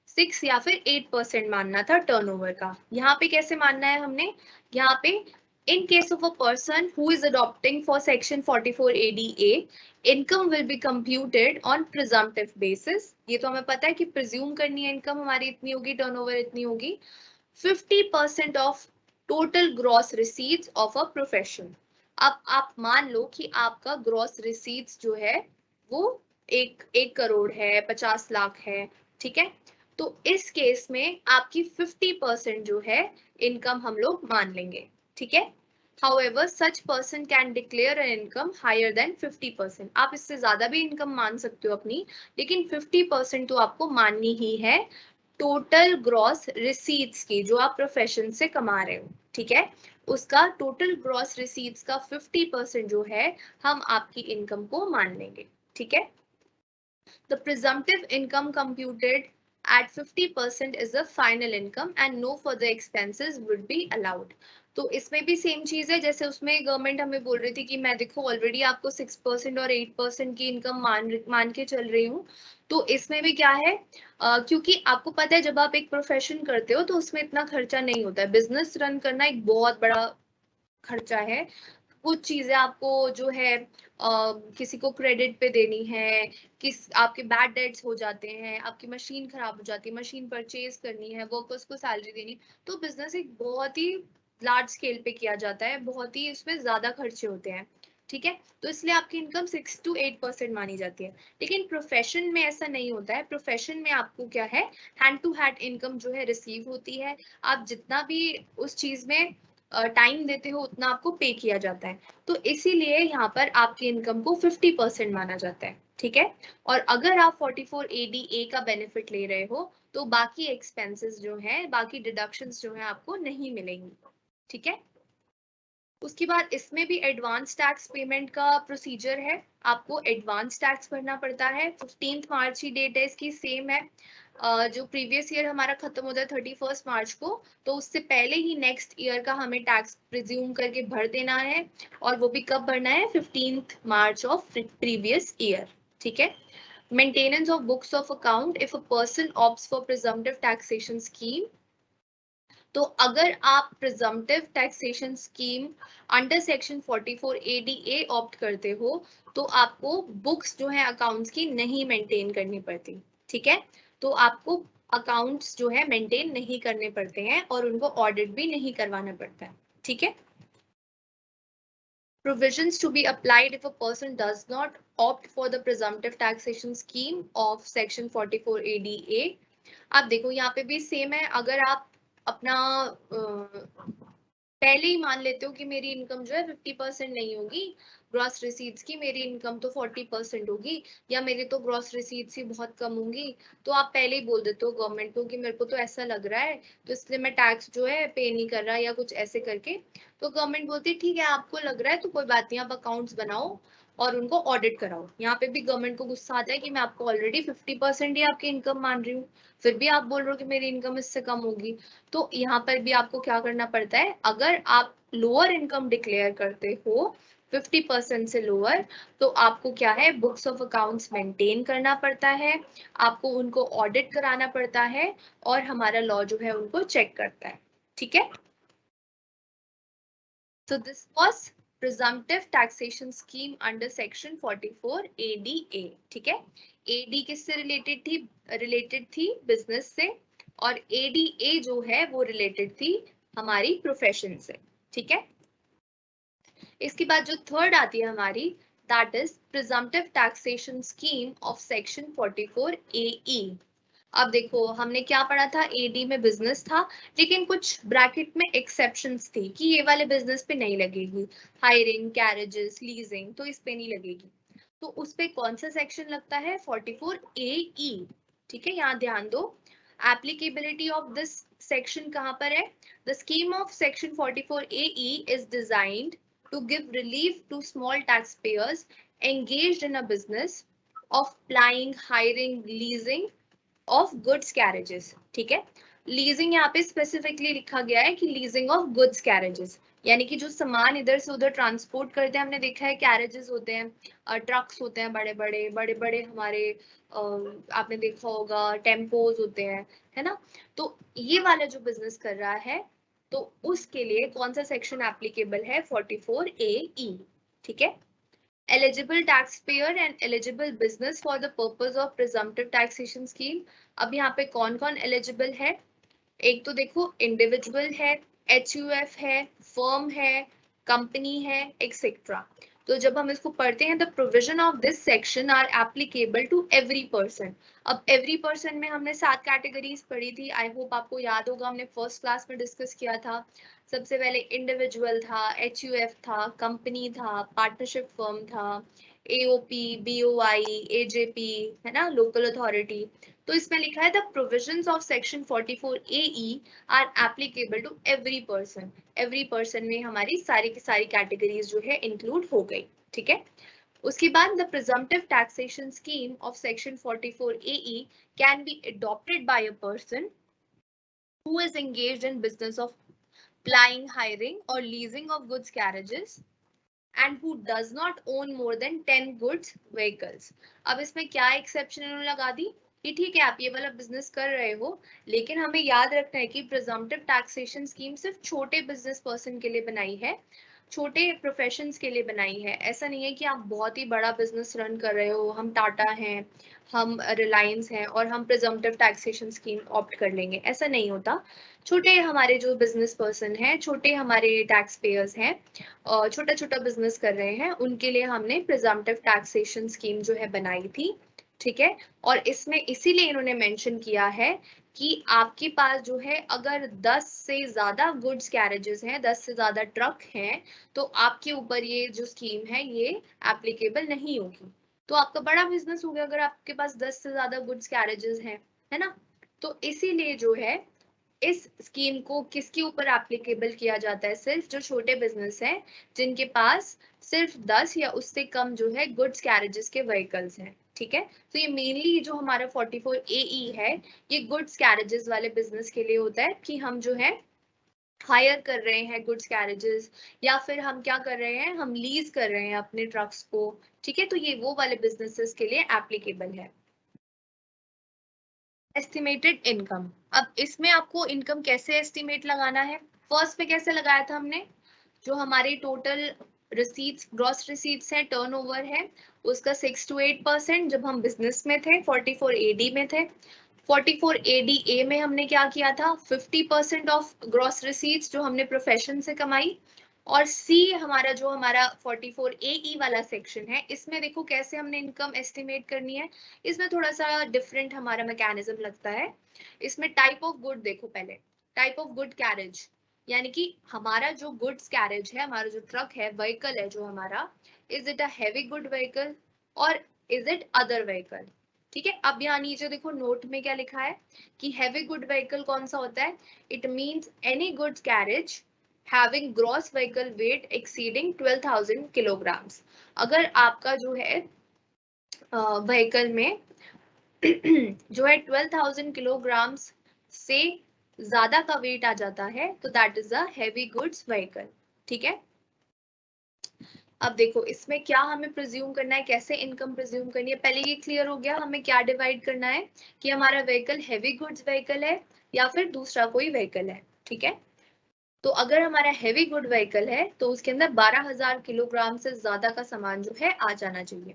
6 या फिर 8% मानना था टर्नओवर का। यहाँ पे कैसे मानना है हमने? यहाँ पे in case of a person who is adopting for section 44 ADA, income will be computed on presumptive basis। ये तो हमें पता है कि प्रिज्यूम करनी है इनकम हमारी इतनी होगी, टर्नओवर इतनी होगी, 50% of total gross receipts of a profession. अब आप मान लो कि आपका ग्रॉस रिसीट्स जो है वो एक करोड़ है, 50 लाख है। ठीक है, तो इस केस में आपकी 50% जो है इनकम हम लोग मान लेंगे। ठीक है, However, such person can declare an income higher than 50%। आप इससे ज्यादा भी इनकम मान सकते हो अपनी, लेकिन 50% तो आपको माननी ही है टोटल ग्रॉस रिसीट्स की, जो आप प्रोफेशन से कमा रहे हो। ठीक है, उसका टोटल ग्रॉस रिसीट्स का 50% जो है हम आपकी इनकम को मान लेंगे। ठीक है, the presumptive income computed at 50% is the final income and no further expenses would be allowed। तो इसमें भी सेम चीज है, जैसे उसमें गवर्नमेंट हमें बोल रही थी कि मैं देखो ऑलरेडी आपको 6% और 8% की इनकम मान के चल रही हूँ, तो इसमें भी क्या है, क्योंकि आपको पता है जब आप एक प्रोफेशन करते हो तो उसमें इतना खर्चा नहीं होता है। बिजनेस रन करना एक बहुत बड़ा खर्चा है। कुछ चीजें आपको जो है किसी को क्रेडिट पे देनी है, आपके बैड डेट्स हो जाते हैं, आपकी मशीन खराब हो जाती है, मशीन परचेज करनी है, वर्कर्स को सैलरी देनी, तो बिजनेस एक बहुत ही लार्ज स्केल पे किया जाता है, बहुत ही इसमें ज्यादा खर्चे होते हैं। ठीक है, तो इसलिए आपकी इनकम 6 to 8% मानी जाती है। लेकिन प्रोफेशन में ऐसा नहीं होता है। प्रोफेशन में आपको क्या है, हैंड टू हैंड इनकम जो है रिसीव होती है। आप जितना भी उस चीज में टाइम देते हो उतना आपको पे किया जाता है, तो इसीलिए यहाँ पर आपकी इनकम को 50% माना जाता है। ठीक है, और अगर आप 44 ADA का बेनिफिट ले रहे हो तो बाकी एक्सपेंसेस जो है, बाकी डिडक्शंस जो है आपको नहीं मिलेंगी। ठीक है, उसके बाद इसमें भी एडवांस टैक्स पेमेंट का प्रोसीजर है, आपको एडवांस टैक्स भरना पड़ता है। 15 मार्च ही डेट है इसकी, सेम है। जो प्रीवियस ईयर हमारा खत्म होता है 31 मार्च को, तो उससे पहले ही नेक्स्ट ईयर का हमें टैक्स प्रिज्यूम करके भर देना है, और वो भी कब भरना है, 15 मार्च ऑफ प्रीवियस ईयर। ठीक है। Maintenance of books of account if a person opts for presumptive taxation scheme. तो अगर आप presumptive taxation scheme under section 44 ADA opt करते हो, तो आपको बुक्स जो है अकाउंट्स की नहीं मेंटेन करनी पड़ती। ठीक है। तो आपको अकाउंट्स जो है मेंटेन नहीं करने पड़ते हैं और उनको ऑडिट भी नहीं करवाना पड़ता है। ठीक है। Provisions to be applied if a person does not opt for the presumptive taxation scheme of section 44 ADA। आप देखो यहाँ पे भी सेम है, अगर आप अपना पहले ही मान लेते हो कि मेरी इनकम जो है 50% नहीं होगी ग्रॉस रिसीट्स की, मेरी इनकम तो 40% होगी, या मेरी तो ग्रॉस रिसीट्स ही बहुत कम होंगी, तो आप पहले ही बोल देते हो गवर्नमेंट को कि मेरे को तो ऐसा लग रहा है, तो इसलिए मैं टैक्स जो है पे नहीं कर रहा, या कुछ ऐसे करके। तो गवर्नमेंट बोलती है ठीक है आपको लग रहा है तो कोई बात नहीं, आप अकाउंट्स बनाओ और उनको ऑडिट कराओ। यहाँ पे भी गवर्नमेंट को गुस्सा आता है कि मैं आपको ऑलरेडी 50% ही आपकी इनकम मान रही हूँ, फिर भी आप बोल रहे हो कि मेरी इनकम इससे कम होगी। तो यहाँ पर भी आपको क्या करना पड़ता है, अगर आप लोअर इनकम डिक्लेयर करते हो 50% से लोअर, तो आपको क्या है, बुक्स ऑफ अकाउंट्स मेंटेन करना पड़ता है, आपको उनको ऑडिट कराना पड़ता है, और हमारा लॉ जो है उनको चेक करता है। ठीक है। So this was presumptive taxation scheme under section 44 ADA। ठीक है। AD किससे रिलेटेड थी बिजनेस से, और ADA जो है वो रिलेटेड थी हमारी प्रोफेशन से। ठीक है। इसके बाद जो थर्ड आती है हमारी, that is presumptive taxation scheme of section 44 AE। अब देखो हमने क्या पढ़ा था, एडी में बिजनेस था, लेकिन कुछ ब्रैकेट में एक्सेप्शंस थी कि ये वाले बिजनेस पे नहीं लगेगी, हायरिंग, कैरेजेस, लीजिंग, तो इस पे नहीं लगेगी। तो उस पे कौन सा सेक्शन लगता है, 44 AE। ठीक है, यहाँ ध्यान दो, एप्लीकेबिलिटी ऑफ दिस सेक्शन कहाँ पर है, the scheme of section 44 AE is designed to give relief to small taxpayers engaged in a business of plying, hiring, leasing of goods carriages. ठीक है। लीजिंग यहाँ पे स्पेसिफिकली लिखा गया है कि लीजिंग ऑफ गुड्स कैरेजेस, यानी कि जो सामान इधर से उधर ट्रांसपोर्ट करते हैं, हमने देखा है कैरेजेस होते हैं, ट्रक्स होते हैं, बड़े बड़े हमारे आपने देखा होगा टेम्पोज होते हैं, है ना। तो ये वाला जो बिजनेस कर रहा है, तो उसके लिए कौन सा सेक्शन एप्लीकेबल है, 44 AE। ठीक है। eligible taxpayer and eligible business for the purpose of presumptive taxation scheme। अब यहाँ पे कौन कौन एलिजिबल है, एक तो देखो इंडिविजुअल है, HUF है, फर्म है, कंपनी है, एक्सेट्रा। तो जब हम इसको पढ़ते हैं, the provision of this section are applicable to every person. अब एवरी पर्सन में हमने 7 कैटेगरीज पढ़ी थी, आई होप आपको याद होगा, हमने फर्स्ट क्लास में डिस्कस किया था। सबसे पहले इंडिविजुअल था, HUF था, कंपनी था, पार्टनरशिप फर्म था, AOP, BOI, AJP, है ना, लोकल अथॉरिटी। तो इसमें लिखा है the provisions of section 44 AE are applicable to every person. Every person में हमारी सारी की सारी कैटेगरीज जो है इंक्लूड हो गई। ठीक है। उसके बाद the presumptive taxation scheme of section 44 AE can be adopted by a person who is engaged in business of plying, hiring or leasing of goods carriages and who does not own more than 10 goods vehicles। अब इसमें क्या exception इन्होंने लगा दी कि ठीक है आप ये वाला बिजनेस कर रहे हो, लेकिन हमें याद रखना है कि प्रिजम्पटिव टैक्सेशन स्कीम सिर्फ छोटे बिजनेस पर्सन के लिए बनाई है, छोटे प्रोफेशंस के लिए बनाई है। ऐसा नहीं है कि आप बहुत ही बड़ा बिजनेस रन कर रहे हो, हम टाटा हैं, हम रिलायंस हैं और हम प्रिजम्पटिव टैक्सेशन स्कीम ऑप्ट कर लेंगे, ऐसा नहीं होता। छोटे हमारे जो बिजनेस पर्सन हैं, छोटे हमारे टैक्स पेयर्स हैं, छोटा छोटा बिजनेस कर रहे हैं, उनके लिए हमने प्रिजम्पटिव टैक्सेशन स्कीम जो है बनाई थी। ठीक है। और इसमें इसीलिए इन्होंने मेंशन किया है कि आपके पास जो है अगर 10 से ज्यादा गुड्स कैरेजेस हैं, 10 से ज्यादा ट्रक हैं, तो आपके ऊपर ये जो स्कीम है ये एप्लीकेबल नहीं होगी। तो आपका बड़ा बिजनेस हो गया अगर आपके पास 10 से ज्यादा गुड्स कैरेजेस हैं, है ना। तो इसीलिए जो है इस स्कीम को किसके ऊपर एप्लीकेबल किया जाता है? सिर्फ जो छोटे बिजनेस हैं जिनके पास सिर्फ 10 या उससे कम जो है गुड्स कैरेजेस के व्हीकल्स हैं। ठीक है, तो ये मेनली जो हमारा 44AE है ये गुड्स कैरेजेस वाले बिजनेस के लिए होता है कि हम जो है हायर कर रहे हैं गुड्स कैरेजेस, या फिर हम क्या कर रहे हैं, हम लीज कर रहे हैं अपने ट्रक्स को। ठीक है, तो ये वो वाले बिजनेसेस के लिए एप्लीकेबल है। एस्टिमेटेड इनकम, अब इसमें आपको इनकम कैसे एस्टिमेट लगाना है? फर्स्ट पे कैसे लगाया था हमने, जो हमारी टोटल रिसीट्स ग्रॉस रिसीट्स है, टर्नओवर है, उसका 6 to 8% जब हम बिजनेस में थे, 44AD में थे। 44AD में हमने क्या किया था, 50% ऑफ ग्रॉस रिसीट्स जो हमने प्रोफेशन से कमाई। और सी हमारा जो हमारा 44AE वाला सेक्शन है, इसमें देखो कैसे हमने इनकम एस्टिमेट करनी है। इसमें थोड़ा सा डिफरेंट हमारा मैकेनिज्म लगता है। इसमें टाइप ऑफ गुड देखो, पहले टाइप ऑफ गुड कैरेज, यानी कि हमारा जो गुड्स कैरेज है, हमारा जो ट्रक है, व्हीकल है जो हमारा, is it a heavy good vehicle और इज इट अदर व्हीकल? ठीक है, अब यहाँ नीचे देखो नोट में क्या लिखा है कि हैवी गुड व्हीकल कौन सा होता है? It means any goods carriage having gross vehicle weight exceeding 12,000 kilograms। अगर आपका जो है व्हीकल में जो है 12,000 किलोग्राम्स से ज्यादा का वेट आ जाता है तो that is a heavy goods vehicle. ठीक है, अब देखो इसमें क्या हमें प्रिज्यूम करना है, कैसे इनकम प्रिज्यूम करनी है, पहले ये क्लियर हो गया हमें क्या डिवाइड करना है कि हमारा व्हीकल हैवी गुड्स व्हीकल है या फिर दूसरा कोई व्हीकल है। ठीक है, तो अगर हमारा हैवी गुड व्हीकल है तो उसके अंदर 12,000 किलोग्राम से ज्यादा का सामान जो है आ जाना चाहिए।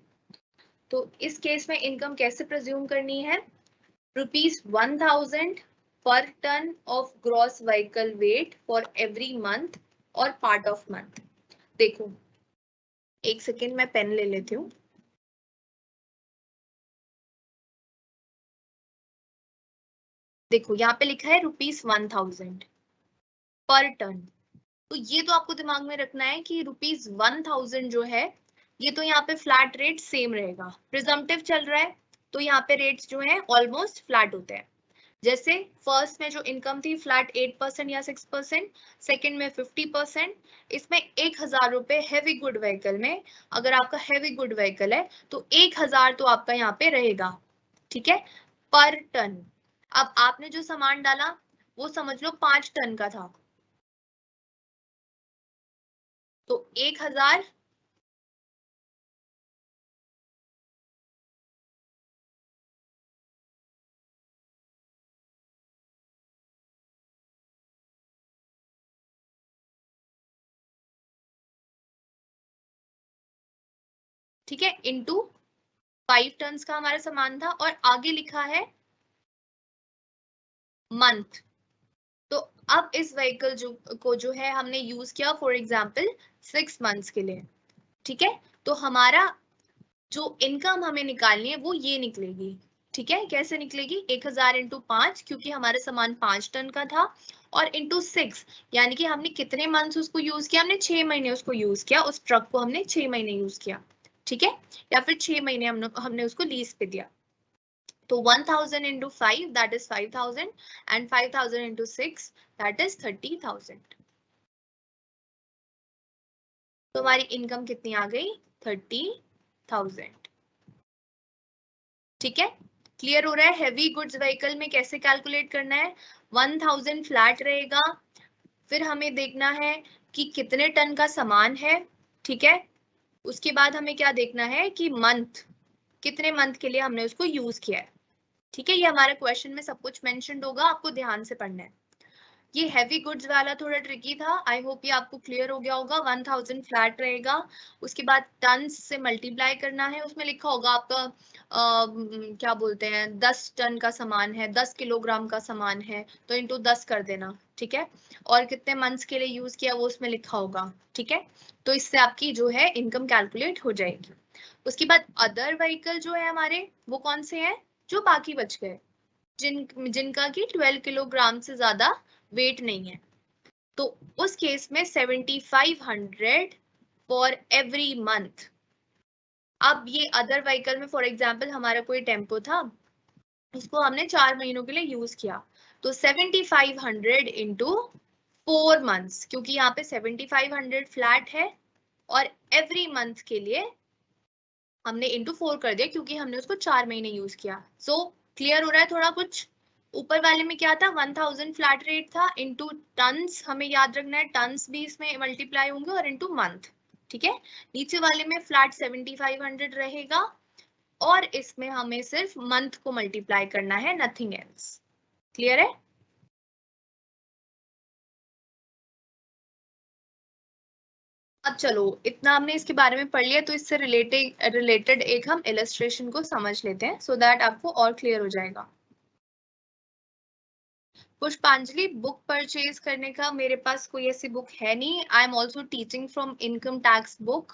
तो इस केस में इनकम कैसे प्रिज्यूम करनी है? ₹1,000 per ton of gross vehicle weight for every month और पार्ट ऑफ मंथ। देखो एक सेकेंड मैं पेन ले लेती हूँ। देखो यहाँ पे लिखा है ₹1,000 पर टन, तो ये तो आपको दिमाग में रखना है कि ₹1,000 जो है ये तो यहाँ पे फ्लैट रेट सेम रहेगा। प्रिजम्पटिव चल रहा है तो यहाँ पे रेट्स जो है ऑलमोस्ट फ्लैट होते हैं। जैसे फर्स्ट में जो इनकम थी फ्लैट 8% या 6%, सेकंड में 50%, इसमें 1,000 रुपए हैवी गुड व्हीकल में, अगर आपका हैवी गुड व्हीकल है तो 1,000 तो आपका यहाँ पे रहेगा। ठीक है, पर टन। अब आपने जो सामान डाला वो समझ लो 5 टन का था, तो 1,000 ठीक है इंटू 5 टन्स का हमारा सामान था, और आगे लिखा है मंथ। तो अब इस व्हीकल जो है हमने यूज किया फॉर एग्जांपल 6 मंथ्स के लिए। ठीक है, तो हमारा जो इनकम हमें निकालनी है वो ये निकलेगी। ठीक है, कैसे निकलेगी? 1,000 इंटू 5, क्योंकि हमारा सामान 5 टन का था, और इंटू 6 यानी कि हमने कितने मंथ्स उसको यूज किया, हमने 6 महीने उसको यूज किया, उस ट्रक को हमने 6 महीने यूज किया। ठीक है, या फिर 6 महीने हमने उसको लीज पे दिया। तो 1,000 into 5 that is 5,000 and 5,000 into 6 that is 30,000। तो हमारी इनकम कितनी आ गई? 30,000। ठीक है, क्लियर हो रहा है? हैवी गुड्स व्हीकल में कैसे कैलकुलेट करना है? 1,000 फ्लैट रहेगा, फिर हमें देखना है कि कितने टन का सामान है। ठीक है, उसके बाद हमें क्या देखना है कि मंथ, कितने मंथ के लिए हमने उसको यूज किया है। ठीक है, ये हमारे क्वेश्चन में सब कुछ मेंशन्ड होगा, आपको ध्यान से पढ़ना है। ये हैवी गुड्स वाला थोड़ा ट्रिकी था, आई होप ये आपको क्लियर हो गया होगा। 1,000 फ्लैट रहेगा, उसके बाद टन्स से मल्टीप्लाई करना है, उसमें लिखा होगा आपका क्या बोलते हैं 10 टन का सामान है, 10 किलोग्राम का सामान है, तो इंटू 10 कर देना। ठीक है, और कितने मंथ्स के लिए यूज किया वो उसमें लिखा होगा। ठीक है, तो इससे आपकी जो है इनकम कैलकुलेट हो जाएगी। उसके बाद अदर व्हीकल जो है हमारे, वो कौन से हैं? जो बाकी बच गए, जिनका की 12 किलोग्राम से ज्यादा वेट नहीं है, तो उस केस में 7,500 फॉर एवरी मंथ। अब ये अदर व्हीकल में फॉर एग्जांपल हमारा कोई टेम्पो था, उसको हमने 4 महीनों के लिए यूज किया, तो 7500 इंटू 4 मंथ्स, क्योंकि यहाँ पे 7500 फ्लैट है और एवरी मंथ के लिए हमने इंटू 4 कर दिया क्योंकि हमने उसको 4 महीने यूज किया। सो क्लियर हो रहा है थोड़ा कुछ? ऊपर वाले में क्या था, 1000 फ्लैट रेट था, इंटू टन्स हमें याद रखना है, टन्स भी इसमें मल्टीप्लाई होंगे और इंटू मंथ। ठीक है, नीचे वाले में फ्लैट 7500 रहेगा और इसमें हमें सिर्फ मंथ को मल्टीप्लाई करना है, नथिंग एल्स। क्लियर है? अब चलो, इतना हमने इसके बारे में पढ़ लिया तो इससे रिलेटेड एक हम इलस्ट्रेशन को समझ लेते हैं सो दैट आपको और क्लियर हो जाएगा। पुष्पांजलि, बुक परचेज करने का मेरे पास कोई ऐसी बुक है नहीं। I am also teaching from income tax book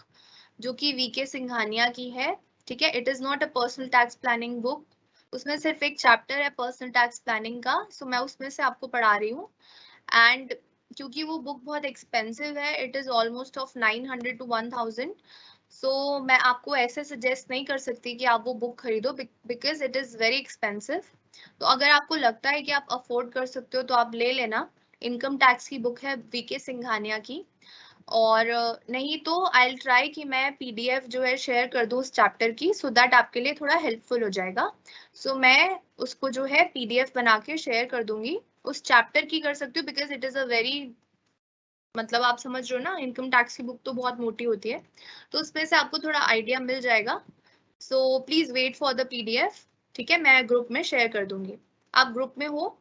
जो कि वीके सिंघानिया की है। ठीक है, it is not a personal tax planning book. उसमें सिर्फ एक चैप्टर है पर्सनल टैक्स प्लानिंग का, सो मैं उसमें से आपको पढ़ा रही हूँ। एंड क्योंकि वो बुक बहुत एक्सपेंसिव है, it is almost of 900 to 1000, सो मैं आपको ऐसे सजेस्ट नहीं कर सकती कि आप वो बुक खरीदो because it is very expensive. तो अगर आपको लगता है कि आप अफोर्ड कर सकते हो तो आप ले लेना। इनकम टैक्स की बुक है वीके सिंघानिया की। और नहीं तो आई ट्राई कि मैं पीडीएफ जो है शेयर कर दूं उस चैप्टर की, सो दैट आपके लिए थोड़ा हेल्पफुल हो जाएगा। सो मैं उसको जो है पीडीएफ बना के शेयर कर दूंगी। उस चैप्टर की कर सकती हूँ because it is a very, मतलब आप समझ रहे हो ना, इनकम टैक्स की बुक तो बहुत मोटी होती है, तो उसमें से आपको थोड़ा आइडिया मिल जाएगा। So please wait for the PDF. ठीक है, मैं ग्रुप में शेयर कर दूंगी। आप ग्रुप में हो?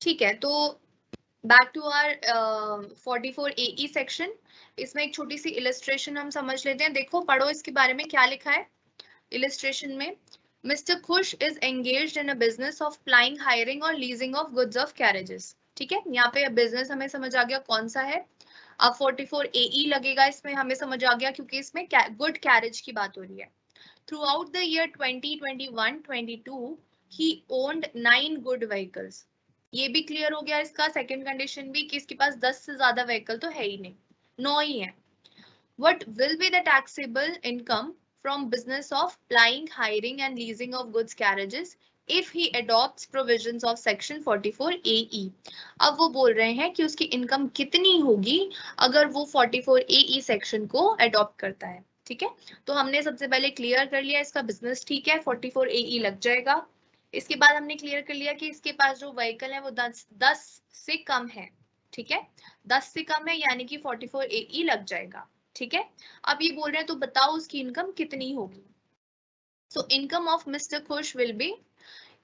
ठीक है, तो back to our 44 AE section. इसमें एक छोटी सी इलस्ट्रेशन हम समझ लेते हैं। देखो, पढ़ो इसके बारे में क्या लिखा है इलस्ट्रेशन में। Mister Khush is engaged in a business of flying, hiring और leasing of goods of carriages. ठीक है, यहाँ पे बिजनेस हमें समझ आ गया कौन सा है। अब 44 AE लगेगा, इसमें हमें समझ आ गया क्योंकि इसमें गुड कैरेज की बात हो रही है। Throughout the year 2021-22, he owned 9 good vehicles. ये भी क्लियर हो गया इसका सेकंड कंडीशन भी कि इसके पास 10 से ज्यादा व्हीकल तो है ही नहीं, 9 ही है। What will be the taxable income from business of flying, hiring and leasing of goods carriages if he adopts provisions of section 44 AE? अब वो बोल रहे हैं कि उसकी इनकम कितनी होगी अगर वो 44 AE सेक्शन को अडॉप्ट करता है। ठीक है, तो हमने सबसे पहले क्लियर कर लिया इसका बिजनेस, ठीक है, 44 AE लग जाएगा। इसके बाद हमने क्लियर कर लिया कि इसके पास जो व्हीकल है वो 10 से कम है। ठीक है, 10 से कम है यानी कि 44 AE लग जाएगा। ठीक है, अब ये बोल रहे हैं तो बताओ उसकी इनकम कितनी होगी। सो इनकम ऑफ मिस्टर खुश will be,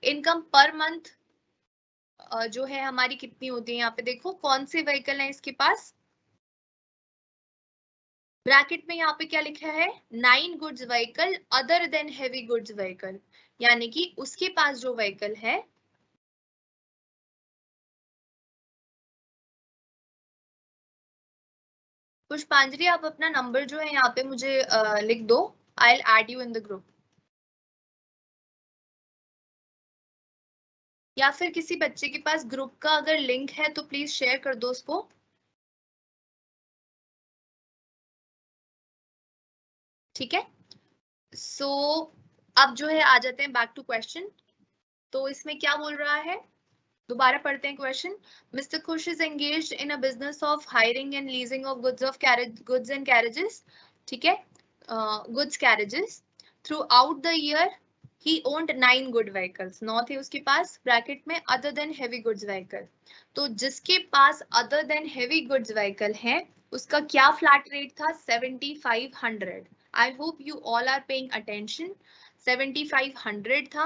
income per month जो है हमारी कितनी होती है, यहाँ पे देखो कौन से व्हीकल है इसके पास। ब्रैकेट में यहाँ पे क्या लिखा है, 9 goods vehicle other than heavy goods vehicle, यानी कि उसके पास जो व्हीकल है पुष्पांजलि, आप अपना नंबर जो है यहाँ पे मुझे लिख दो, I will add you in the group. या फिर किसी बच्चे के पास ग्रुप का अगर लिंक है तो प्लीज शेयर कर दो उसको। ठीक है, सो अब जो है आ जाते हैं बैक टू क्वेश्चन। तो इसमें क्या बोल रहा है, दोबारा पढ़ते हैं question. Mister Khush is engaged in a business of hiring and leasing of goods and carriages. ठीक है, goods carriages. Throughout the year he owned 9 good vehicles, 9 थे उसके पास, ब्रैकेट में other than heavy goods vehicle। तो जिसके पास other than heavy goods vehicle है उसका क्या फ्लैट रेट था, 7500। I hope you all are paying attention. 7500 था।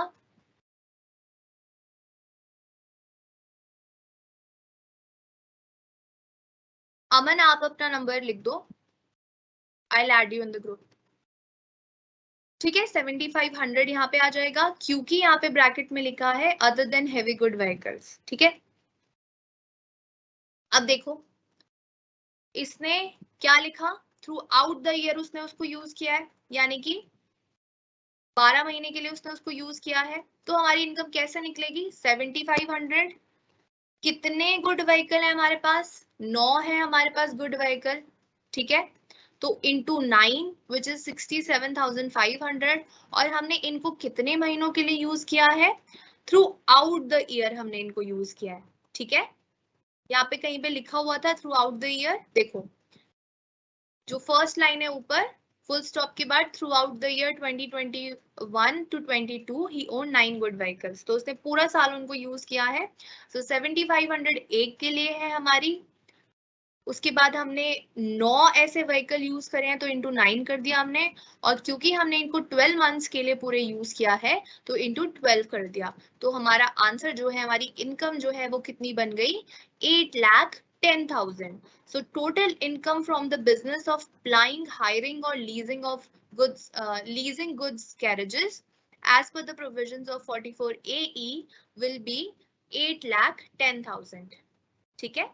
अमन, आप अपना नंबर लिख दो, I will add you in the group. ठीक है, 7500 यहाँ पे आ जाएगा क्योंकि यहाँ पे ब्रैकेट में लिखा है other than heavy good vehicles. ठीक है, अब देखो इसने क्या लिखा, थ्रू आउट द ईयर उसने उसको यूज किया है, यानी कि 12 महीने के लिए उसने उसको यूज किया है। तो हमारी इनकम कैसे निकलेगी, 7500। कितने गुड व्हीकल है हमारे पास, 9 है हमारे पास गुड व्हीकल। ठीक है, तो इंटू 9 विच इज 67,500, और हमने इनको कितने महीनों के लिए यूज किया है? थ्रू आउट द ईयर हमने इनको यूज किया है। ठीक है, यहाँ पे कहीं पे लिखा हुआ था थ्रू आउट द ईयर, देखो जो फर्स्ट लाइन है ऊपर, फुल स्टॉप के बाद through out the year 2021 to 22 he own 9 good vehicles, तो उसने पूरा साल उनको यूज किया है। सो 7500 एक के लिए है हमारी, उसके बाद हमने 9 ऐसे व्हीकल यूज करे हैं तो इंटू 9 कर दिया हमने, और क्योंकि हमने इनको 12 मंथ्स के लिए पूरे यूज किया है तो इंटू 12 कर दिया। तो हमारा आंसर जो है, हमारी इनकम जो है वो कितनी बन गई? 8,10,000। So total income from the business of plying, hiring और leasing of goods, leasing goods carriages as per the provisions of 44 AE will be 8,10,000। ठीक है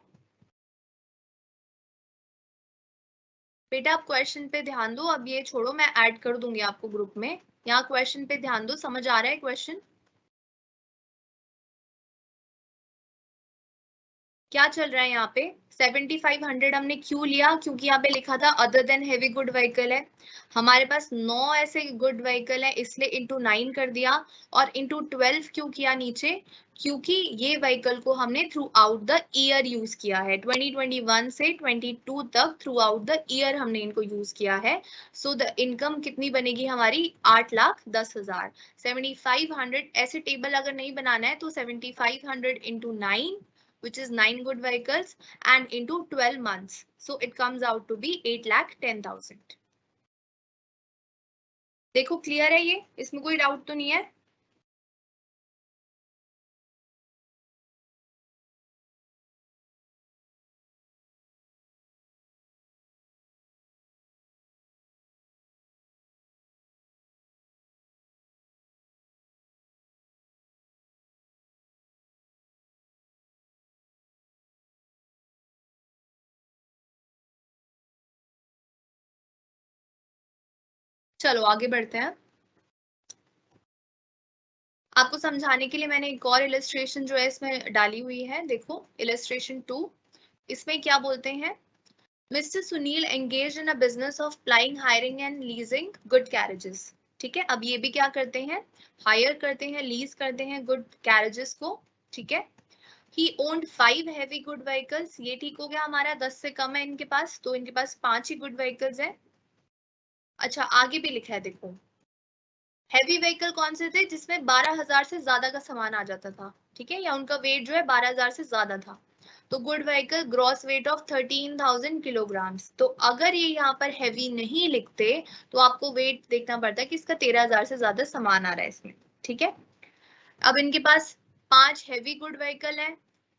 बेटा, आप क्वेश्चन पे ध्यान दो, अब ये छोड़ो, मैं ऐड कर दूंगी आपको ग्रुप में। यहाँ क्वेश्चन पे ध्यान दो, समझ आ रहा है क्वेश्चन? क्या चल रहा है यहाँ पे? 7500 हमने क्यों लिया? क्योंकि यहाँ पे लिखा था other than heavy good vehicle है, हमारे पास 9 ऐसे गुड व्हीकल है, इसलिए इंटू 9 कर दिया, और इंटू 12 क्यों किया नीचे? क्योंकि ये व्हीकल को हमने through out the year use किया है, 2021 से 22 तक थ्रू आउट द ईयर हमने इनको यूज किया है। सो द इनकम कितनी बनेगी हमारी? 8,10,000। 7500 ऐसे टेबल अगर नहीं बनाना है तो 7500 into 9 which is 9 good vehicles and into 12 months. So it comes out to be 8,10,000. देखो क्लियर है ये, इसमें कोई डाउट तो नहीं है? चलो आगे बढ़ते हैं। आपको समझाने के लिए मैंने एक और इलस्ट्रेशन जो है इसमें डाली हुई है, देखो इलस्ट्रेशन 2। इसमें क्या बोलते हैं? Mister Sunil engage in a business of plying, hiring and leasing good carriages. ठीक है, अब ये भी क्या करते हैं? हायर करते हैं, लीज करते हैं गुड कैरेजेस को। ठीक है, He owned 5 heavy good vehicles। ये ठीक हो गया हमारा, 10 से कम है इनके पास, तो इनके पास 5 ही गुड व्हीकल्स है। अच्छा आगे भी लिखा है देखो, हैवी व्हीकल कौन से थे? जिसमें 12,000 से ज्यादा का सामान आ जाता था, ठीक है, या उनका वेट जो है 12,000 से ज्यादा था। तो good vehicle gross weight of 13,000 kilograms. तो अगर ये यहाँ पर हैवी नहीं लिखते तो आपको वेट देखना पड़ता है कि इसका 13,000 से ज्यादा सामान आ रहा है इसमें। ठीक है, अब इनके पास 5 हैवी गुड व्हीकल है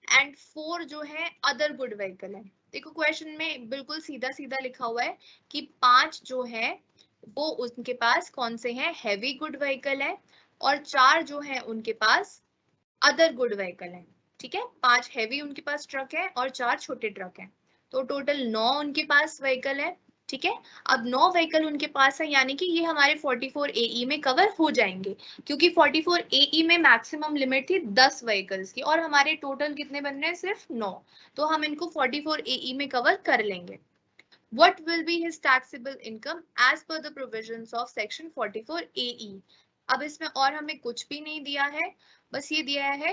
एंड 4 जो है अदर गुड व्हीकल है। देखो क्वेश्चन में बिल्कुल सीधा सीधा लिखा हुआ है कि 5 जो है वो उनके पास कौन से हैं? हैवी गुड व्हीकल है, और 4 जो है उनके पास अदर गुड व्हीकल है। ठीक है, 5 हैवी उनके पास ट्रक है और 4 छोटे ट्रक हैं, तो टोटल 9 उनके पास व्हीकल है। ठीक है, अब 9 व्हीकल उनके पास है, यानी कि ये हमारे 44 AE में कवर हो जाएंगे, क्योंकि 44 AE में मैक्सिमम लिमिट थी 10 व्हीकल्स की, और हमारे टोटल कितने बन रहे हैं? सिर्फ 9, तो हम इनको 44 AE में कवर कर लेंगे। What will be his taxable income as per the provisions of section 44 AE? अब इसमें और हमें कुछ भी नहीं दिया है, बस ये दिया है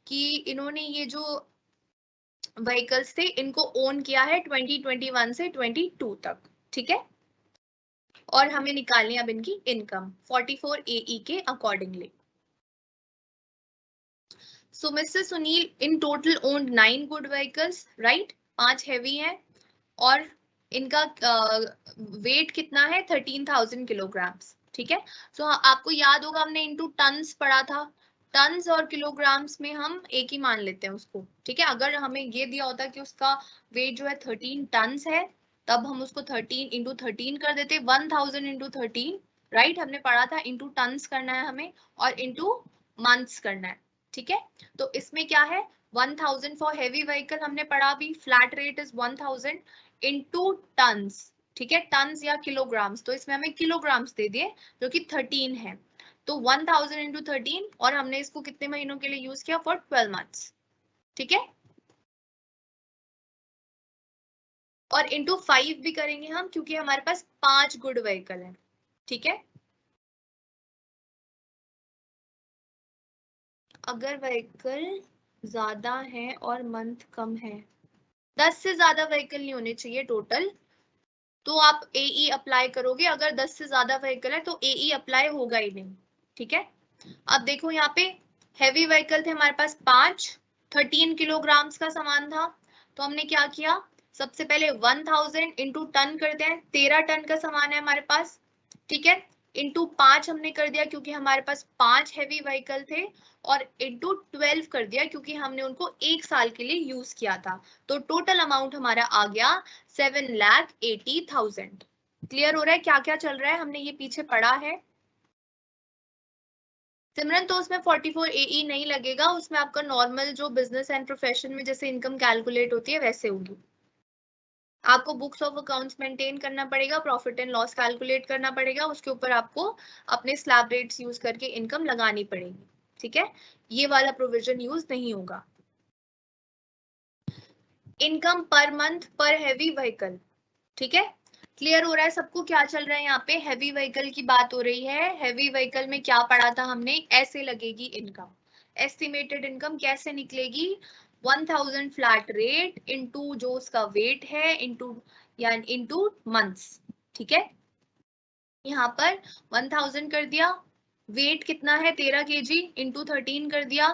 कि इन्होंने ये जो व्हीकल्स थे इनको ओन किया है 2021 से 22 तक। ठीक है, और हमें निकालनी अब इनकी इनकम 44 AE के accordingly. So mister Sunil in total owned 9 good vehicles, right, 5 heavy हैं, और इनका वेट कितना है? 13,000 किलोग्राम्स। ठीक है, सो आपको याद होगा हमने इनटू टन्स पढ़ा था, टन्स और किलोग्राम्स में हम एक ही मान लेते हैं उसको। ठीक है, अगर हमें ये दिया होता कि उसका वेट जो है 13 टन्स है, तब हम उसको 13 इंटू 13 कर देते, 1000 इंटू 13, राइट, हमने पढ़ा था इंटू टन्स करना है हमें और इंटू मंथ्स करना है। ठीक है, तो इसमें क्या है? 1000 फॉर हेवी व्हीकल हमने पढ़ा भी, flat rate is 1000 into tons. ठीक है, टन्स या किलोग्राम्स, तो इसमें हमें किलोग्राम्स दे दिए जो कि 13 है, तो 1000 इंटू 13, और हमने इसको कितने महीनों के लिए यूज किया? For 12 months. ठीक है, और इंटू 5 भी करेंगे हम, क्योंकि हमारे पास 5 गुड व्हीकल है। ठीक है, अगर व्हीकल ज्यादा है और मंथ कम है, 10 से ज्यादा व्हीकल नहीं होने चाहिए टोटल, तो आप एई अप्लाई करोगे। अगर 10 से ज्यादा व्हीकल है तो एई अप्लाई होगा ही नहीं। ठीक है, अब देखो यहाँ पे हैवी व्हीकल थे हमारे पास 5, 13 किलोग्राम्स का सामान था, तो हमने क्या किया, सबसे पहले 1000 इंटू टन करते हैं, 13 टन का सामान है हमारे पास। ठीक है, इंटू 5 हमने कर दिया क्योंकि हमारे पास 5 हैवी व्हीकल थे, और इंटू 12 कर दिया क्योंकि हमने उनको 1 साल के लिए यूज किया था। तो टोटल अमाउंट हमारा आ गया 7,80,000। क्लियर हो रहा है क्या क्या चल रहा है, हमने ये पीछे पढ़ा है। सिमरन, तो उसमें 44 एई नहीं लगेगा, उसमें आपका नॉर्मल जो बिजनेस एंड प्रोफेशन में जैसे इनकम कैलकुलेट होती है वैसे होगी। आपको बुक्स ऑफ अकाउंट्स मेंटेन करना पड़ेगा, प्रॉफिट एंड लॉस कैलकुलेट करना पड़ेगा, उसके ऊपर आपको अपने स्लैब रेट्स यूज करके इनकम लगानी पड़ेगी। ठीक है, ये वाला प्रोविजन यूज नहीं होगा। इनकम पर मंथ पर हैवी व्हीकल। ठीक है, क्लियर हो रहा है सबको क्या चल रहा है, यहाँ पे हैवी व्हीकल की बात हो रही है। हैवी व्हीकल में क्या पढ़ा था हमने, ऐसे लगेगी इनकम। एस्टिमेटेड इनकम कैसे निकलेगी, 1000 फ्लैट रेट इनटू जो उसका वेट है इनटू यानी इनटू मंथ्स। ठीक है, यहाँ पर 1000 कर दिया, वेट कितना है 13 kg इंटू 13 कर दिया,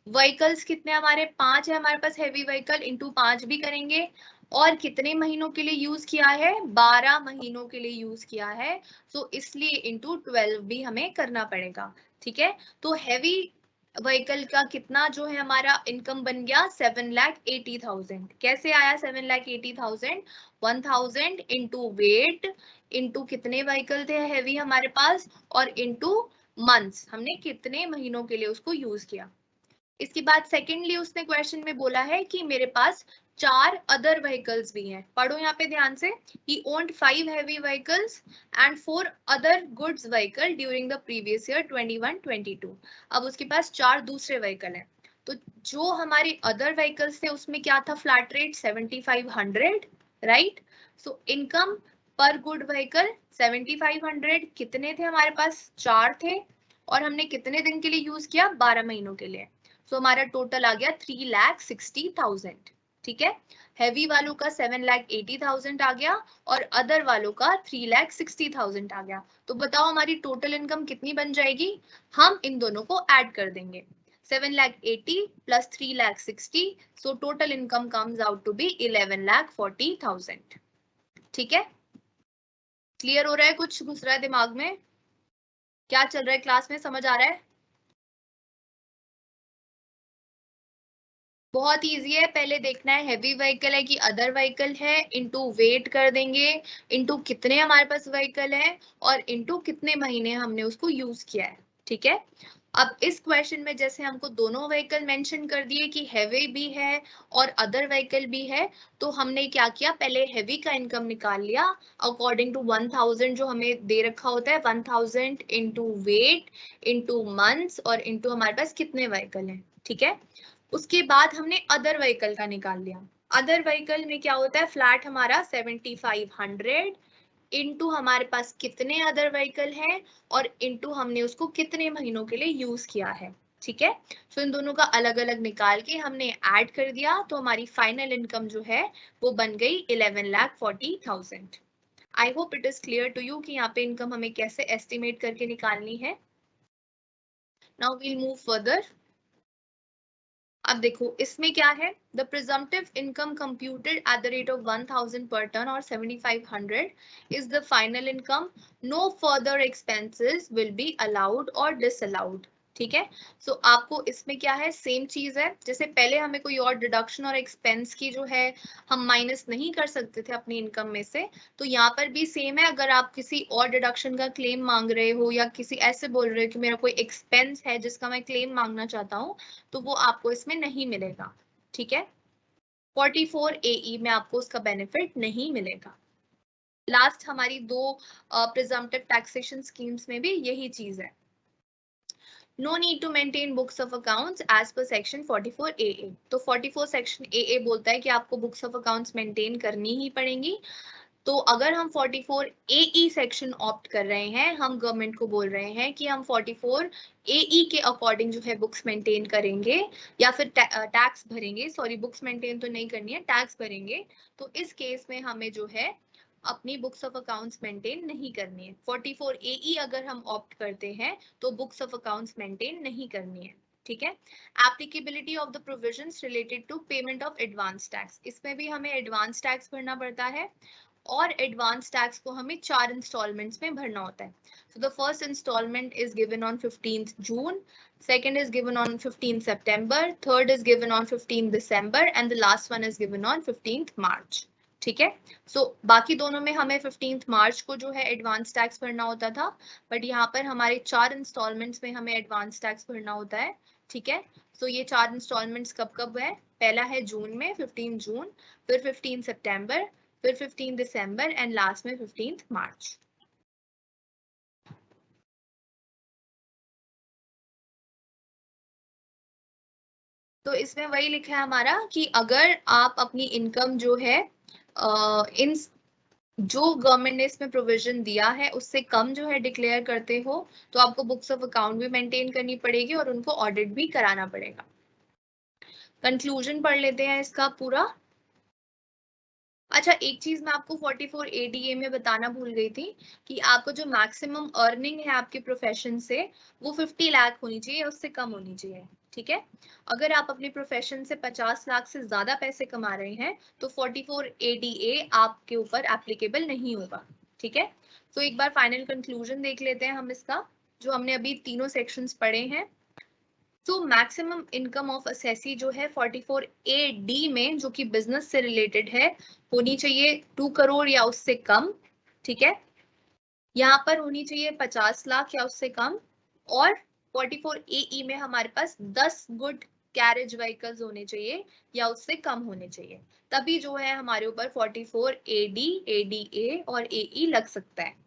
व्हीकल्स कितने हमारे 5 है हमारे पास हैवी व्हीकल, इंटू 5 भी करेंगे, और कितने महीनों के लिए यूज किया है, 12 महीनों के लिए यूज किया है, तो इसलिए इंटू 12 भी हमें करना पड़ेगा। ठीक है, तो हैवी व्हीकल का कितना जो है हमारा इनकम बन गया 7,80,000। कैसे आया 7,80,000, 1000 इंटू वेट इंटू कितने व्हीकल थे हैवी हमारे पास, और इंटू मंथ्स हमने कितने महीनों के लिए उसको यूज किया। इसके बाद सेकेंडली उसने क्वेश्चन में बोला है कि मेरे पास 4 अदर व्हीकल्स भी हैं। पढ़ो यहाँ पे ध्यान से, he owned 5 heavy vehicles and 4 other goods vehicle during the previous year 21-22। अब उसके पास 4 दूसरे व्हीकल हैं, तो जो हमारे अदर व्हीकल्स थे उसमें क्या था, flat rate 7500, right. So income पर गुड व्हीकल 7500, कितने थे हमारे पास, 4 थे, और हमने कितने दिन के लिए यूज किया, 12 महीनों के लिए। तो हमारा टोटल आ गया 3,60,000। ठीक है, हैवी वालों का 7,80,000 आ गया, और अदर वालों का 3,60,000 आ गया। तो बताओ हमारी टोटल इनकम कितनी बन जाएगी, हम इन दोनों को ऐड कर देंगे, 7,80,000 plus 3,60,000, so total income comes out to be 11,40,000। ठीक है, क्लियर हो रहा है, कुछ घुस रहा है दिमाग में, क्या चल रहा है क्लास में, समझ आ रहा है। बहुत इजी है, पहले देखना है हैवी व्हीकल है कि अदर व्हीकल है, इनटू वेट कर देंगे, इनटू कितने हमारे पास व्हीकल है, और इनटू कितने महीने हमने उसको यूज किया है। ठीक है, अब इस क्वेश्चन में जैसे हमको दोनों व्हीकल मेंशन कर दिए कि हैवी भी है और अदर व्हीकल भी है, तो हमने क्या किया, पहले हैवी का इनकम निकाल लिया अकॉर्डिंग टू 1000 जो हमें दे रखा होता है, 1000 इंटू वेट इंटू मंथ्स और इंटू हमारे पास कितने व्हीकल हैं। ठीक है, उसके बाद हमने अदर व्हीकल का निकाल लिया। अदर व्हीकल में क्या होता है, फ्लैट हमारा 7500 इंटू हमारे पास कितने अदर व्हीकल हैं, और इंटू हमने उसको कितने महीनों के लिए यूज किया है। ठीक है, तो इन दोनों का अलग अलग निकाल के हमने ऐड कर दिया, तो हमारी फाइनल इनकम जो है वो बन गई 11,40,000। I hope it is clear to you कि यहाँ पे इनकम हमें कैसे एस्टिमेट करके निकालनी है। Now we'll move further. अब देखो इसमें क्या है, the presumptive income computed at the rate of 1000 per ton और 7500 is the final income, no further expenses will be allowed और डिसअलाउड। ठीक है, सो आपको इसमें क्या है, सेम चीज है, जैसे पहले हमें कोई और डिडक्शन और एक्सपेंस की जो है हम माइनस नहीं कर सकते थे अपनी इनकम में से, तो यहाँ पर भी सेम है। अगर आप किसी और डिडक्शन का क्लेम मांग रहे हो या किसी ऐसे बोल रहे हो कि मेरा कोई एक्सपेंस है जिसका मैं क्लेम मांगना चाहता हूँ, तो वो आपको इसमें नहीं मिलेगा। ठीक है, 44 AE में आपको उसका बेनिफिट नहीं मिलेगा। लास्ट हमारी दो प्रिजम्पटिव टैक्सेशन स्कीम्स में भी यही चीज है। No need to maintain books of accounts as per section 44 AA। तो 44 सेक्शन AA बोलता है कि आपको बुक्स ऑफ अकाउंट्स मेंटेन करनी ही पड़ेंगी। तो अगर हम 44 AE सेक्शन ऑप्ट कर रहे हैं, हम गवर्नमेंट को बोल रहे हैं कि हम 44 AE के अकॉर्डिंग जो है बुक्स मेंटेन करेंगे या फिर टैक्स भरेंगे, सॉरी बुक्स मेंटेन तो नहीं करनी है, टैक्स भरेंगे, तो इस केस में हमें जो है अपनी बुक्स ऑफ अकाउंट्स मेंटेन नहीं करनी है। 44 AE अगर हम ऑप्ट करते हैं तो बुक्स ऑफ अकाउंट्स मेंटेन नहीं करनी है, ठीक है। Applicability of the provisions related to payment of advance tax, इसमें भी हमें एडवांस टैक्स भरना पड़ता है और एडवांस टैक्स को हमें 4 इंस्टॉलमेंट्स में भरना होता है। So the first installment is given on 15th June, second is given on 15th September, third is given on 15th December and the last one is given on 15th March. ठीक है, सो बाकी दोनों में हमें 15th मार्च को जो है advance tax भरना होता था, बट यहाँ पर हमारे 4 इंस्टॉलमेंट्स में हमें एडवांस टैक्स भरना होता है, ठीक है। सो ये 4 इंस्टॉलमेंट्स कब कब है, पहला है जून में 15 जून, फिर 15 सितंबर, फिर 15 दिसंबर एंड लास्ट में 15 मार्च। तो इसमें वही लिखा है हमारा कि अगर आप अपनी इनकम जो है इन जो गवर्नमेंट ने इसमें प्रोविजन दिया है उससे कम जो है डिक्लेयर करते हो तो आपको बुक्स ऑफ अकाउंट भी मेंटेन करनी पड़ेगी और उनको ऑडिट भी कराना पड़ेगा। कंक्लूजन पढ़ लेते हैं इसका पूरा। अच्छा, एक चीज मैं आपको 44 ADA में बताना भूल गई थी कि आपको जो मैक्सिमम अर्निंग है आपके प्रोफेशन से वो 50 लाख होनी चाहिए, उससे कम होनी चाहिए, ठीक है। अगर आप अपने प्रोफेशन से 50 लाख से ज्यादा पैसे कमा रहे हैं तो 44 ADA आपके ऊपर एप्लीकेबल नहीं होगा, ठीक है। तो एक बार फाइनल कंक्लूजन देख लेते हैं हम इसका, जो हमने अभी तीनों सेक्शंस पढ़े हैं। तो मैक्सिमम इनकम ऑफ असेसी जो है 44 AD में, जो कि बिजनेस से रिलेटेड है, होनी चाहिए 2 करोड़ या उससे कम, ठीक है। यहाँ पर होनी चाहिए 50 लाख या उससे कम, और 44 AE में हमारे पास 10 गुड कैरेज व्हीकल्स होने चाहिए या उससे कम होने चाहिए, तभी जो है हमारे ऊपर 44 AD, ADA और AE लग सकता है।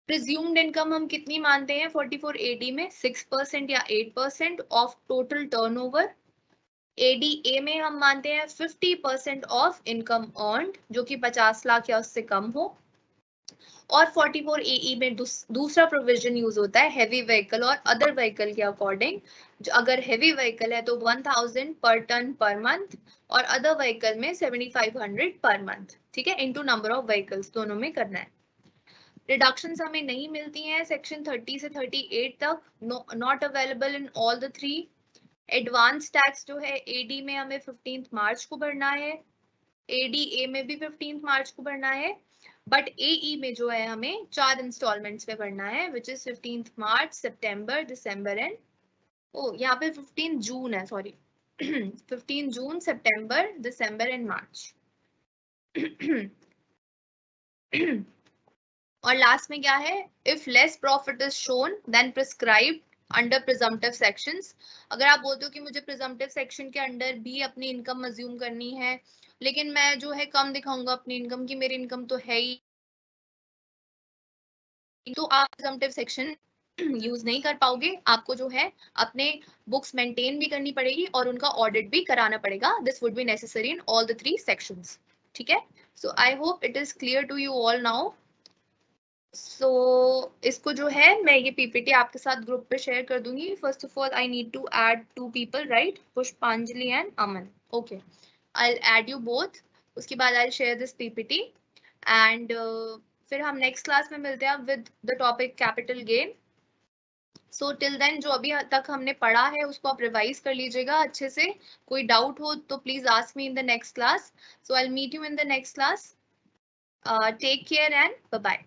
प्रिज्यूम्ड इनकम हम कितनी मानते हैं 44 AD में, 6% या 8% ऑफ टोटल टर्नओवर। ADA में हम मानते हैं 50% ऑफ इनकम अर्न्ड, जो कि 50 लाख या उससे कम हो। और 44 AE में दूसरा प्रोविजन यूज होता है हैवी व्हीकल और अदर व्हीकल के अकॉर्डिंग। अगर हैवी व्हीकल है तो 1000 पर टन पर मंथ और अदर व्हीकल में 7500 पर मंथ, ठीक है, इनटू नंबर ऑफ व्हीकल्स दोनों में करना है। रिडक्शंस हमें नहीं मिलती हैं सेक्शन 30 से 38 तक, not available in all the 3। Advance tax जो है AD में हमें 15 मार्च को भरना है, ADA में भी 15 मार्च को भरना है, बट AE में जो है हमें 4 इंस्टॉलमेंट्स में भरना है, which is 15 March, September, December and यहाँ पे 15 जून है, sorry 15 June, September, December and मार्च। और लास्ट में क्या है, if less profit is shown then prescribed under presumptive sections. अगर आप बोलते हो कि मुझे प्रिजम्पटिव सेक्शन के अंडर भी अपनी इनकम अज्यूम करनी है, लेकिन मैं जो है कम दिखाऊंगा अपनी इनकम की, मेरी इनकम तो है ही, तो आप प्रिजम्पटिव सेक्शन यूज नहीं कर पाओगे। आपको जो है अपने बुक्स मेंटेन भी करनी पड़ेगी और उनका ऑडिट भी कराना पड़ेगा। This would be necessary in all the 3 sections, ठीक है। So I hope it is clear to you all now. So इसको जो है मैं ये PPT आपके साथ ग्रुप पे शेयर कर दूंगी। First of all I need to add 2 people, right, Pushpanjali and Aman. Okay, I add you both. उसके बाद I share this PPT and फिर हम नेक्स्ट क्लास में मिलते हैं with the topic capital gain. So till then जो अभी तक हमने पढ़ा है उसको आप रिवाइज कर लीजिएगा अच्छे से। कोई डाउट हो तो please ask me in the next class. So I will meet you in the next class. Take care and bye bye.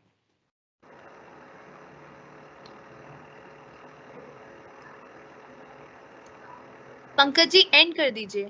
Pankaj ji end कर दीजिए।